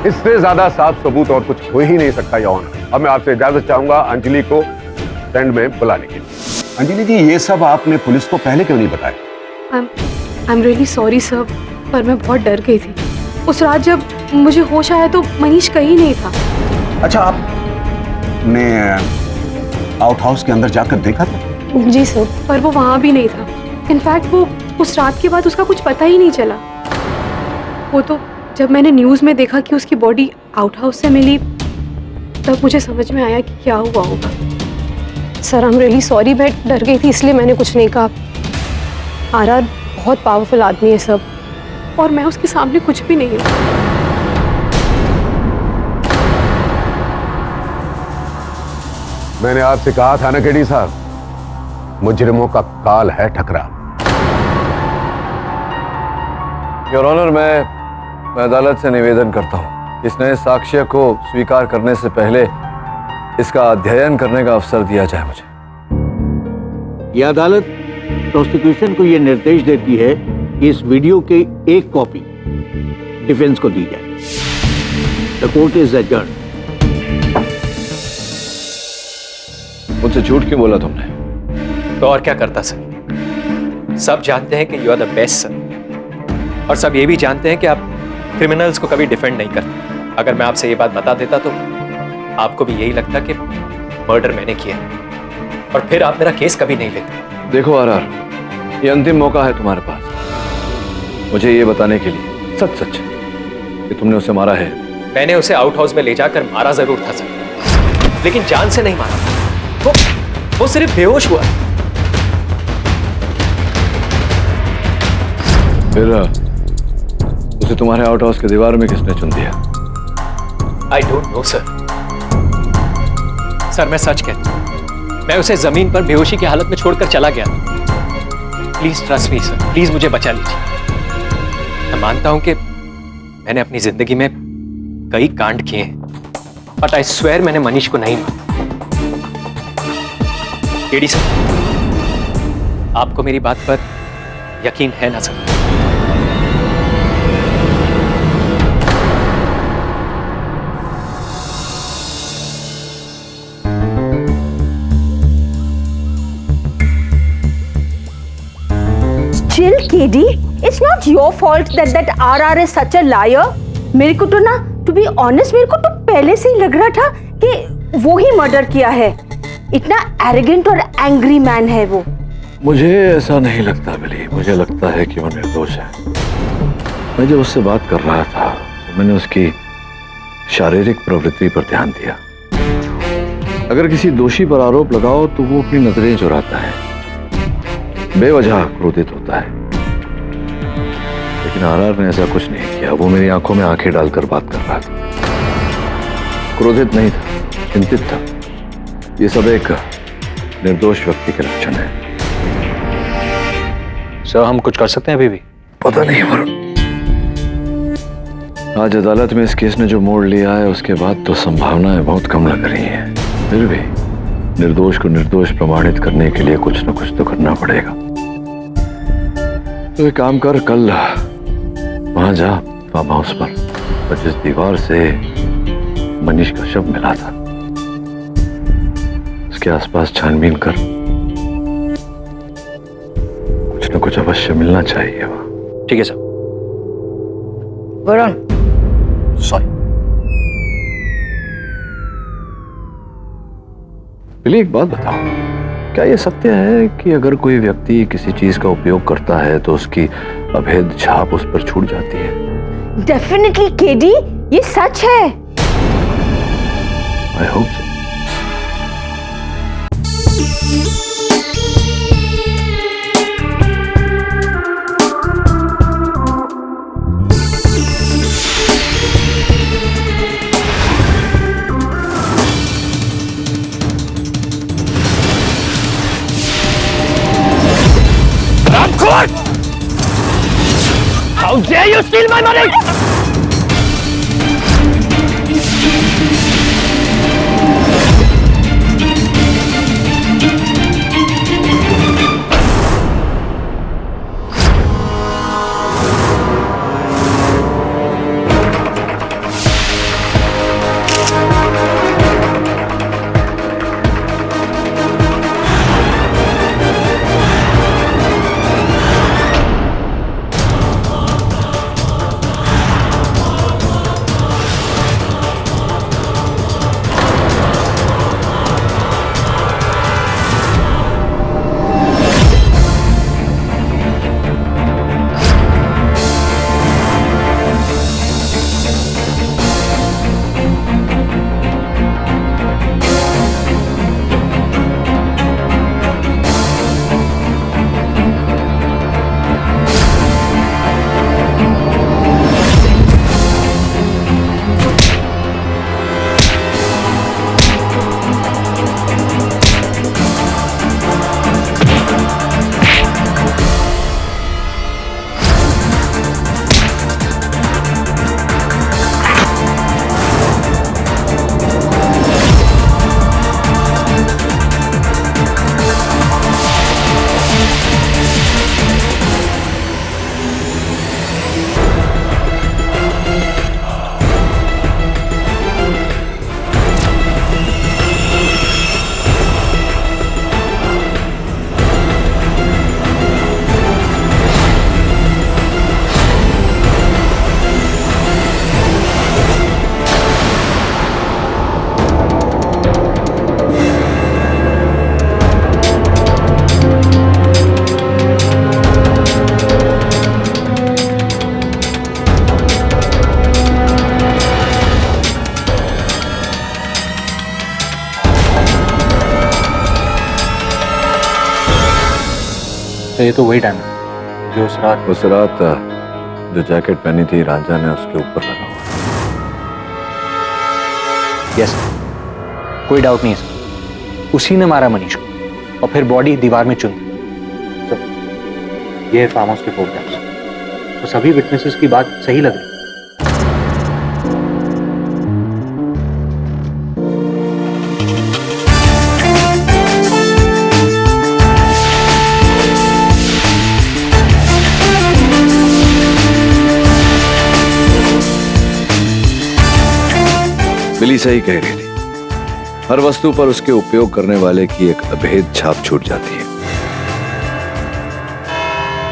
इससे ज्यादा साफ सबूत और कुछ हो ही नहीं सकता योर ऑनर। अब मैं आपसे इजाजत चाहूंगा अंजलि को स्टैंड में बुलाने के लिए। अंजलि जी, ये सब आपने पुलिस को पहले क्यों नहीं बताया? I am really sorry sir, पर मैं बहुत डर गई थी। उस रात जब मुझे होश आया तो मनीष कहीं नहीं था। अच्छा, आपने आउट हाउस के अंदर जाकर देखा था? जी सर, पर वो वहाँ भी नहीं था। इनफैक्ट वो उस रात के बाद उसका कुछ पता ही नहीं चला। वो तो जब मैंने न्यूज़ में देखा कि उसकी बॉडी आउट हाउस से मिली तब मुझे समझ में आया कि क्या हुआ होगा। Sir I am really sorry, मैं डर गई थी इसलिए मैंने कुछ नहीं कहा। आरआर बहुत पावरफुल आदमी है सब, और मैं उसके सामने कुछ भी नहीं हूँ। मैंने आपसे कहा था ना केडी साहब, मुजरिमों का काल है ठकरा। योर ऑनर, मैं अदालत से निवेदन करता हूं कि इस नए साक्ष्य को स्वीकार करने से पहले इसका अध्ययन करने का अवसर दिया जाए मुझे। यह अदालत प्रोसिक्यूशन को यह निर्देश देती है कि इस वीडियो की एक कॉपी डिफेंस को दी जाए। The court is adjourned. मुझसे झूठ क्यों बोला तुमने? तो और क्या करता सर? सब जानते हैं कि you are the best sir, और सब ये भी जानते हैं कि आप क्रिमिनल्स को कभी डिफेंड नहीं करते। अगर मैं आपसे ये बात बता देता तो आपको भी यही लगता कि मर्डर मैंने किया और फिर आप मेरा केस कभी नहीं लेते। देखो आरआर, ये अंतिम मौका है तुम्हारे पास मुझे ये बताने के लिए सच सच कि तुमने उसे मारा है। मैंने उसे आउट हाउस में ले जाकर मारा जरूर था सर, लेकिन जान से नहीं मारा। वो सिर्फ बेहोश हुआ। फिर उसे तुम्हारे आउट हाउस के दीवार में किसने चुन दिया? I don't know sir. Sir मैं सच कहता हूं, मैं उसे जमीन पर बेहोशी की हालत में छोड़कर चला गया। Please trust me sir, please मुझे बचा लीजिए। मैं मानता हूं कि मैंने अपनी जिंदगी में कई कांड किए हैं, बट आई स्वेयर मैंने मनीष को नहीं मारा। केडी सर, आपको मेरी बात पर यकीन है ना sir? Chill, KD. It's not your fault that RR is such a liar. मेरे को तो ना, to be honest, मेरे को तो पहले से ही लग रहा था कि वो ही मर्डर किया है। इतना arrogant और angry man है वो। मुझे ऐसा नहीं लगता बिली, मुझे लगता है कि वो निर्दोष है। मैं जब उससे बात कर रहा था तो मैंने उसकी शारीरिक प्रवृत्ति पर ध्यान दिया। अगर किसी दोषी पर आरोप लगाओ तो वो अपनी नजरें चुराता है, बेवजह क्रोधित होता है। लेकिन आरआर ने ऐसा कुछ नहीं किया। वो मेरी आंखों में आंखें डालकर बात कर रहा था, क्रोधित नहीं था, चिंतित था। ये सब एक निर्दोष व्यक्ति के लक्षण है। सर, हम कुछ कर सकते हैं अभी भी? पता नहीं वरुण, आज अदालत में इस केस ने जो मोड़ लिया है उसके बाद तो संभावनाएं बहुत कम लग रही हैं। फिर भी निर्दोष को निर्दोष प्रमाणित करने के लिए कुछ न कुछ तो करना पड़ेगा। तो एक काम कर, कल वहां जा फार्म हाउस पर, जिस दीवार से मनीष का शव मिला था उसके आसपास छानबीन कर। कुछ न कुछ अवश्य मिलना चाहिए वहां। ठीक है सर। वरुण, सॉरी। बिली, एक बात बताओ, क्या ये सत्य है कि अगर कोई व्यक्ति किसी चीज का उपयोग करता है तो उसकी अभेद छाप उस पर छूट जाती है? डेफिनेटली केडी, ये सच है। I hope so. How dare you steal my money? तो ये तो वही डायमंड जो उस रात जो जैकेट पहनी थी राजा ने उसके ऊपर लगा हुआ। यस, कोई डाउट नहीं है सर, उसी ने मारा मनीष को और फिर बॉडी दीवार में चुन दी। तो ये है फार्म हाउस के फोटोग्राफ्स, तो सभी विटनेसेस की बात सही लग रही। बिली सही कह रही थी, हर वस्तु पर उसके उपयोग करने वाले की एक अभेद छाप छूट जाती है।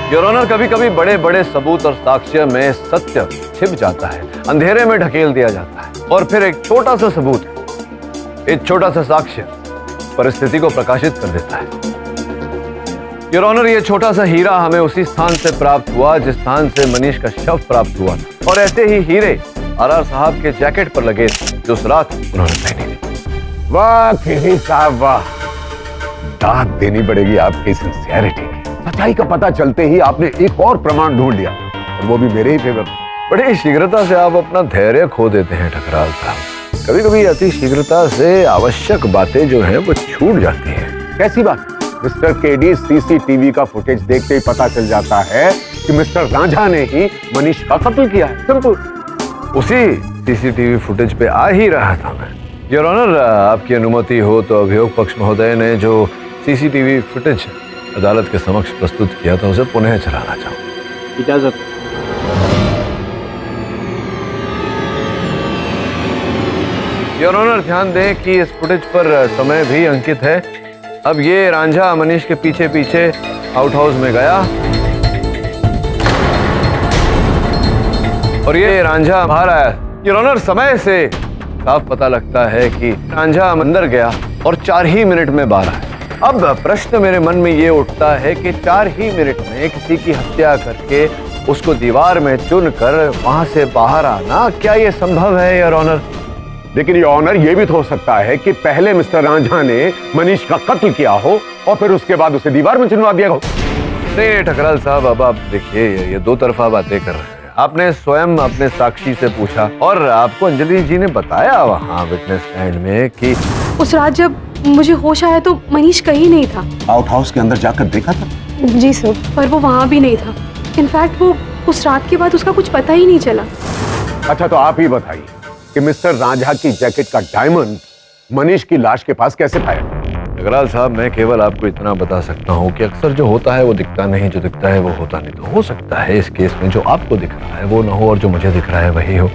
योर ऑनर, कभी कभी बड़े बड़े सबूत और साक्ष्य में सत्य छिप जाता है, अंधेरे में ढकेल दिया जाता है, और फिर एक छोटा सा सबूत, एक छोटा सा साक्ष्य परिस्थिति को प्रकाशित कर देता है। योर ऑनर, ये छोटा सा हीरा हमें उसी स्थान से प्राप्त हुआ जिस स्थान से मनीष का शव प्राप्त हुआ, और ऐसे ही हीरे आरआर साहब के जैकेट पर लगे जो उस रात उन्होंने पहनी थी। वाह केवी साहब वाह, दाद देनी पड़ेगी आपकी सिंसियरिटी की। सच्चाई का पता चलते ही आपने एक और प्रमाण ढूंढ लिया, और वो भी मेरे ही फेवर। बड़ी शीघ्रता से आप अपना धैर्य खो देते हैं ठकराल साहब। कभी कभी अति शीघ्रता से आवश्यक बातें जो है वो छूट जाती हैं। कैसी बात? मिस्टर केडी, सीसीटीवी का फुटेज देखते ही पता चल जाता है कि मिस्टर रांझा ने ही मनीष का कत्ल किया है। सिंपल। उसी सीसीटीवी फुटेज पे आ ही रहा था मैं। योर ऑनर, आपकी अनुमति हो तो अभियोग पक्ष महोदय ने जो सीसीटीवी फुटेज अदालत के समक्ष प्रस्तुत किया था उसे पुनः चलाना चाहूँ। इजाजत। योर ऑनर, ध्यान दें कि इस फुटेज पर समय भी अंकित है। अब ये रांझा मनीष के पीछे पीछे आउट हाउस में गया और ये रांझा बाहर आया। योर ऑनर, समय से साफ पता लगता है कि रांझा अंदर गया और 4 ही मिनट में बाहर आया। अब प्रश्न मेरे मन में ये उठता है कि 4 ही मिनट में किसी की हत्या करके उसको दीवार में चुनकर वहां से बाहर आना, क्या ये संभव है योर ऑनर? लेकिन योर ऑनर, ये भी तो हो सकता है कि पहले मिस्टर रांझा ने मनीष का कत्ल किया हो और फिर उसके बाद उसे दीवार में चुनवा दिया हो। नहीं ठकराल साहब, अब आप देखिए ये दो तरफा बातें कर रहे हैं। आपने स्वयं अपने साक्षी से पूछा और आपको अंजलि जी ने बताया वहाँ विटनेस स्टैंड में कि उस रात जब मुझे होश आया तो मनीष कहीं नहीं था। आउट हाउस के अंदर जाकर देखा था? जी सर, पर वो वहाँ भी नहीं था। इनफैक्ट वो उस रात के बाद उसका कुछ पता ही नहीं चला। अच्छा, तो आप ही बताइए कि मिस्टर रांझा की जैकेट का डायमंड मनीष की लाश के पास कैसे पाया? ठकराल साहब, मैं केवल आपको इतना बता सकता हूँ कि अक्सर जो होता है वो दिखता नहीं, जो दिखता है वो होता नहीं। तो हो सकता है इस केस में जो आपको दिख रहा है वो ना हो और जो मुझे दिख रहा है वही हो।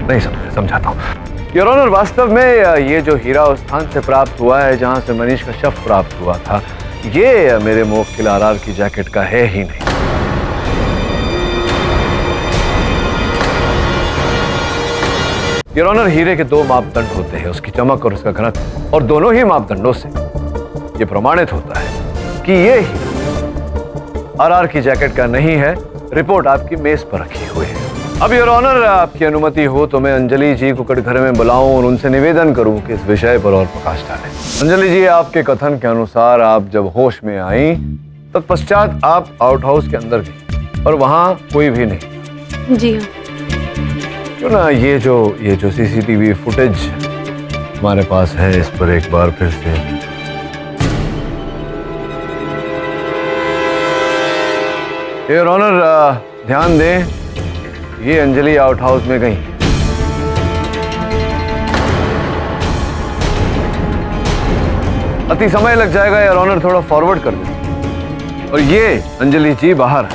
नहीं समझाता हूँ योर ऑनर। वास्तव में ये जो हीरा उस स्थान से प्राप्त हुआ है जहाँ से मनीष का शव प्राप्त हुआ था, ये मेरे मुवक्किल आरआर की जैकेट का है ही नहीं। योर ऑनर, हीरे के 2 मापदंड होते हैं, उसकी चमक और उसका घनत्व, और दोनों ही मापदंडों से ये प्रमाणित होता है कि ये हीरा आरआर की जैकेट का नहीं है। रिपोर्ट आपकी मेज पर रखी हुई है। अब योर ऑनर, आपकी अनुमति हो तो मैं अंजलि जी को कटघरे में बुलाऊं और उनसे निवेदन करूं कि इस विषय पर और प्रकाश डालें। अंजलि जी, आपके कथन के अनुसार आप जब होश में आई तत्पश्चात आप आउट हाउस के अंदर गई और वहां कोई भी नहीं। जी हाँ। क्यों ना ये जो सीसीटीवी फुटेज हमारे पास है इस पर एक बार फिर से योर ऑनर ध्यान दें। ये अंजलि आउट हाउस में गई। अति समय लग जाएगा योर ऑनर, थोड़ा फॉरवर्ड कर दें। और ये अंजलि जी बाहर।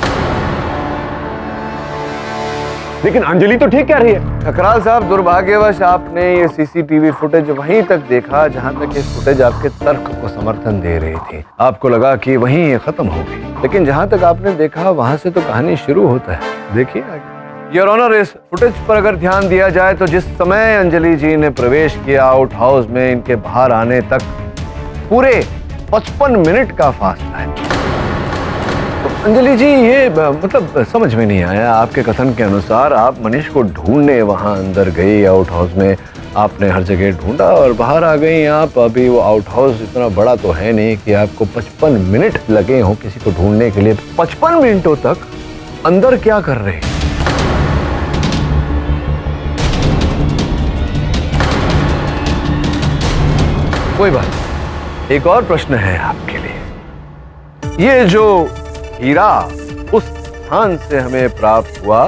लेकिन अंजलि तो ठीक कह रही है। ठकराल साहब, दुर्भाग्यवश आपने ये सीसीटीवी फुटेज वहीं तक देखा जहां तक ये फुटेज आपके तर्क को समर्थन दे रही थी। आपको लगा कि वहीं ये खत्म हो गई, लेकिन जहां तक आपने देखा वहां से तो कहानी शुरू होता है। देखिए आगे। योर ऑनर, इस फुटेज पर अगर ध्यान दिया जाए तो जिस समय अंजलि जी ने प्रवेश किया आउट हाउस में, इनके बाहर आने तक पूरे 55 मिनट का फासला है। अंजलि जी, ये मतलब समझ में नहीं आया। आपके कथन के अनुसार आप मनीष को ढूंढने वहां अंदर गई आउट हाउस में, आपने हर जगह ढूंढा और बाहर आ गई आप। अभी वो आउट हाउस इतना बड़ा तो है नहीं कि आपको 55 मिनट लगे हों किसी को ढूंढने के लिए। 55 मिनटों तक अंदर क्या कर रहे हैं? कोई बात नहीं, एक और प्रश्न है आपके लिए। ये जो हीरा उस स्थान से हमें प्राप्त हुआ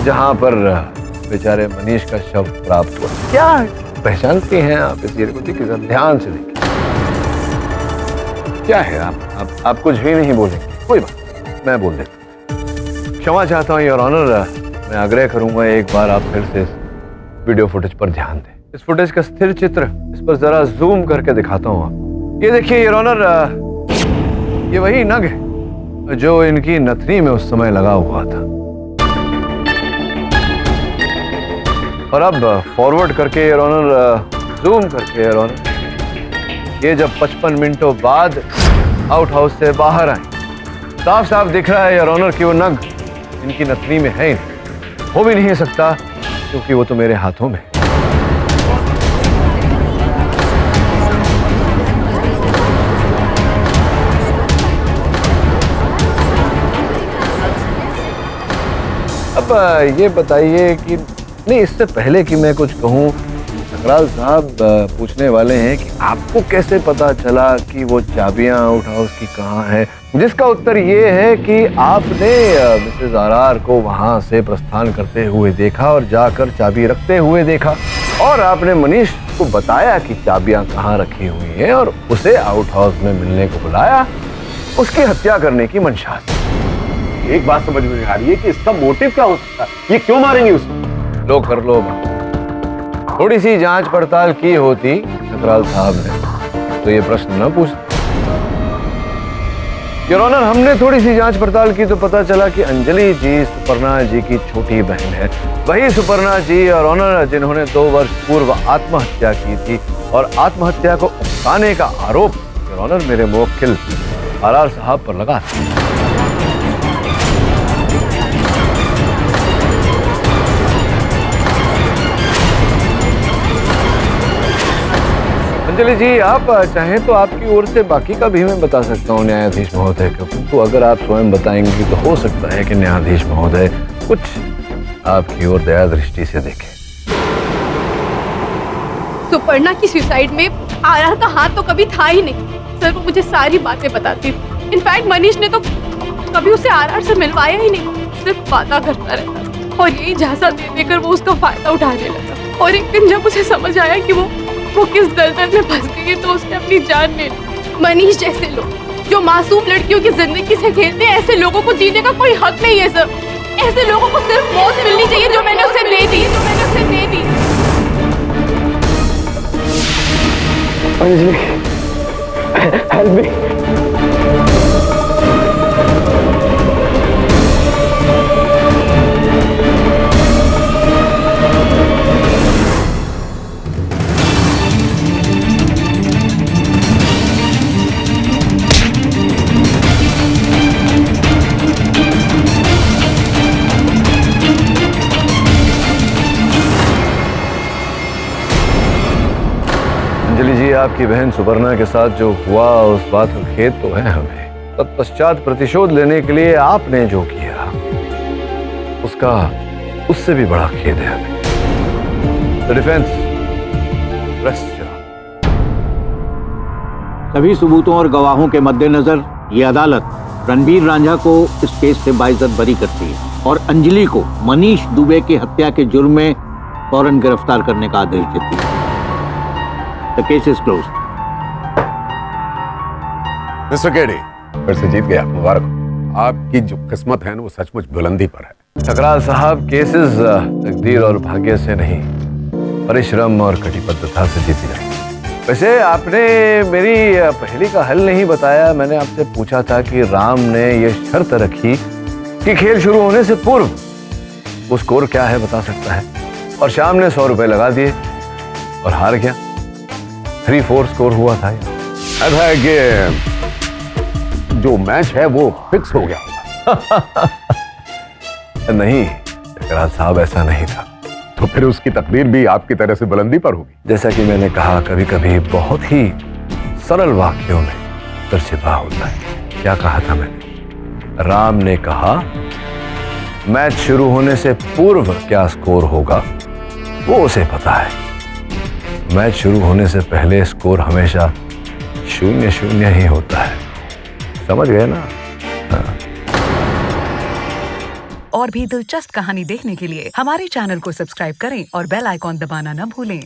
जहां पर बेचारे मनीष का शव प्राप्त हुआ, क्या पहचानते हैं आप इस हीरे को? देखिए, ध्यान से देखिए। क्या है? आप कुछ भी नहीं बोलेंगे? कोई बात, मैं बोल देता हूं। क्षमा चाहता हूं योर ऑनर, मैं आग्रह करूंगा एक बार आप फिर से इस वीडियो फुटेज पर ध्यान दें। इस फुटेज का स्थिर चित्र इस पर जरा जूम करके दिखाता हूं आप। ये देखिए योर ऑनर, ये वही नग है जो इनकी नथनी में उस समय लगा हुआ था। और अब फॉरवर्ड करके योर ऑनर, जूम करके योर ऑनर, ये जब 55 मिनटों बाद आउट हाउस से बाहर आए, साफ साफ दिख रहा है योर ऑनर कि वो नग इनकी नथनी में है, हो भी नहीं सकता क्योंकि वो तो मेरे हाथों में। अब ये बताइए कि नहीं, इससे पहले कि मैं कुछ कहूँ, ठकराल साहब पूछने वाले हैं कि आपको कैसे पता चला कि वो चाबियां आउट हाउस की कहाँ है? जिसका उत्तर ये है कि आपने मिसेज आरआर को वहां से प्रस्थान करते हुए देखा और जाकर चाबी रखते हुए देखा, और आपने मनीष को बताया कि चाबियां कहाँ रखी हुई हैं और उसे आउट हाउस में मिलने को बुलाया, उसकी हत्या करने की मंशा से। एक बात समझ में नहीं आ रही है कि इसका मोटिव क्या हो सकता है? ये क्यों मारेंगे उसको? लो कर लो, थोड़ी सी जांच पड़ताल की होती ठकराल साहब ने तो ये प्रश्न न पूछते। योर ऑनर, हमने थोड़ी सी जांच पड़ताल की तो पता चला कि अंजलि जी सुपर्णा जी की छोटी बहन है। वही सुपर्णा जी योर ऑनर जिन्होंने 2 वर्ष पूर्व आत्महत्या की थी, और आत्महत्या को उकसाने का आरोप योर ऑनर मेरे मुवक्किल आरआर साहब पर लगा। अंजलि जी, आप चाहें तो आपकी ओर से बाकी का भी मैं बता सकता हूँ न्यायाधीश महोदय को, तो अगर आप स्वयं बताएंगे तो हो सकता है कि न्यायाधीश महोदय कुछ आपकी ओर दया दृष्टि से देखें। सुपर्णा की सुसाइड में आरआर का हाथ तो कभी था ही नहीं सर, वो मुझे सारी बातें बताती थी। इनफैक्ट मनीष ने तो कभी उसे आरआर से मिलवाया ही नहीं, सिर्फ वादा करता रहता और यही झांसा दे देकर वो उसका फायदा उठाने लगा। और एक दिन जब उसे समझ आया कि वो किस दलदल में फंस गई तो उसने अपनी जान ले ली। मनीष जैसे लोग जो मासूम लड़कियों की जिंदगी से खेलते हैं, ऐसे लोगों को जीने का कोई हक नहीं है सर। ऐसे लोगों को सिर्फ मौत मिलनी चाहिए जो मैंने उसे दे दी, अंजलि, हेल्प मी। अंजलि जी, आपकी बहन सुपर्णा के साथ जो हुआ उस बात का खेद तो है हमें, तत्पश्चात प्रतिशोध लेने के लिए आपने जो किया उसका उससे भी बड़ा खेद है हमें। डिफेंस, सभी सबूतों और गवाहों के मद्देनजर ये अदालत रणवीर रांझा को इस केस से बाइज्जत बरी करती है और अंजलि को मनीष दुबे की हत्या के जुर्म में फौरन गिरफ्तार करने का आदेश देती है। The case is closed. Mister KD, फिर से जीत गया, मुबारक हो। आपकी जो किस्मत है ना वो सचमुच बुलंदी पर है। ठकराल साहब, केसेस तकदीर और भाग्य से नहीं, परिश्रम और कटिबद्धता से जीती जाती। वैसे आपने मेरी पहेली का हल नहीं बताया। मैंने आपसे पूछा था कि राम ने ये शर्त रखी कि खेल शुरू होने से पूर्व वो स्कोर क्या है बता सकता है, और श्याम ने 100 रुपए लगा दिए और हार गया। 3-4 स्कोर हुआ था। ऐसा है कि जो मैच है वो फिक्स हो गया होगा। नहीं ठकराल साहब, ऐसा नहीं था। तो फिर उसकी तकदीर भी आपकी तरह से बुलंदी पर होगी। जैसा कि मैंने कहा, कभी कभी बहुत ही सरल वाक्यों में डर छिपा होता है। क्या कहा था मैंने? राम ने कहा मैच शुरू होने से पूर्व क्या स्कोर होगा वो उसे पता है। मैच शुरू होने से पहले स्कोर हमेशा 0-0 ही होता है। समझ गए ना? हाँ। और भी दिलचस्प कहानी देखने के लिए हमारे चैनल को सब्सक्राइब करें और बेल आइकॉन दबाना न भूलें।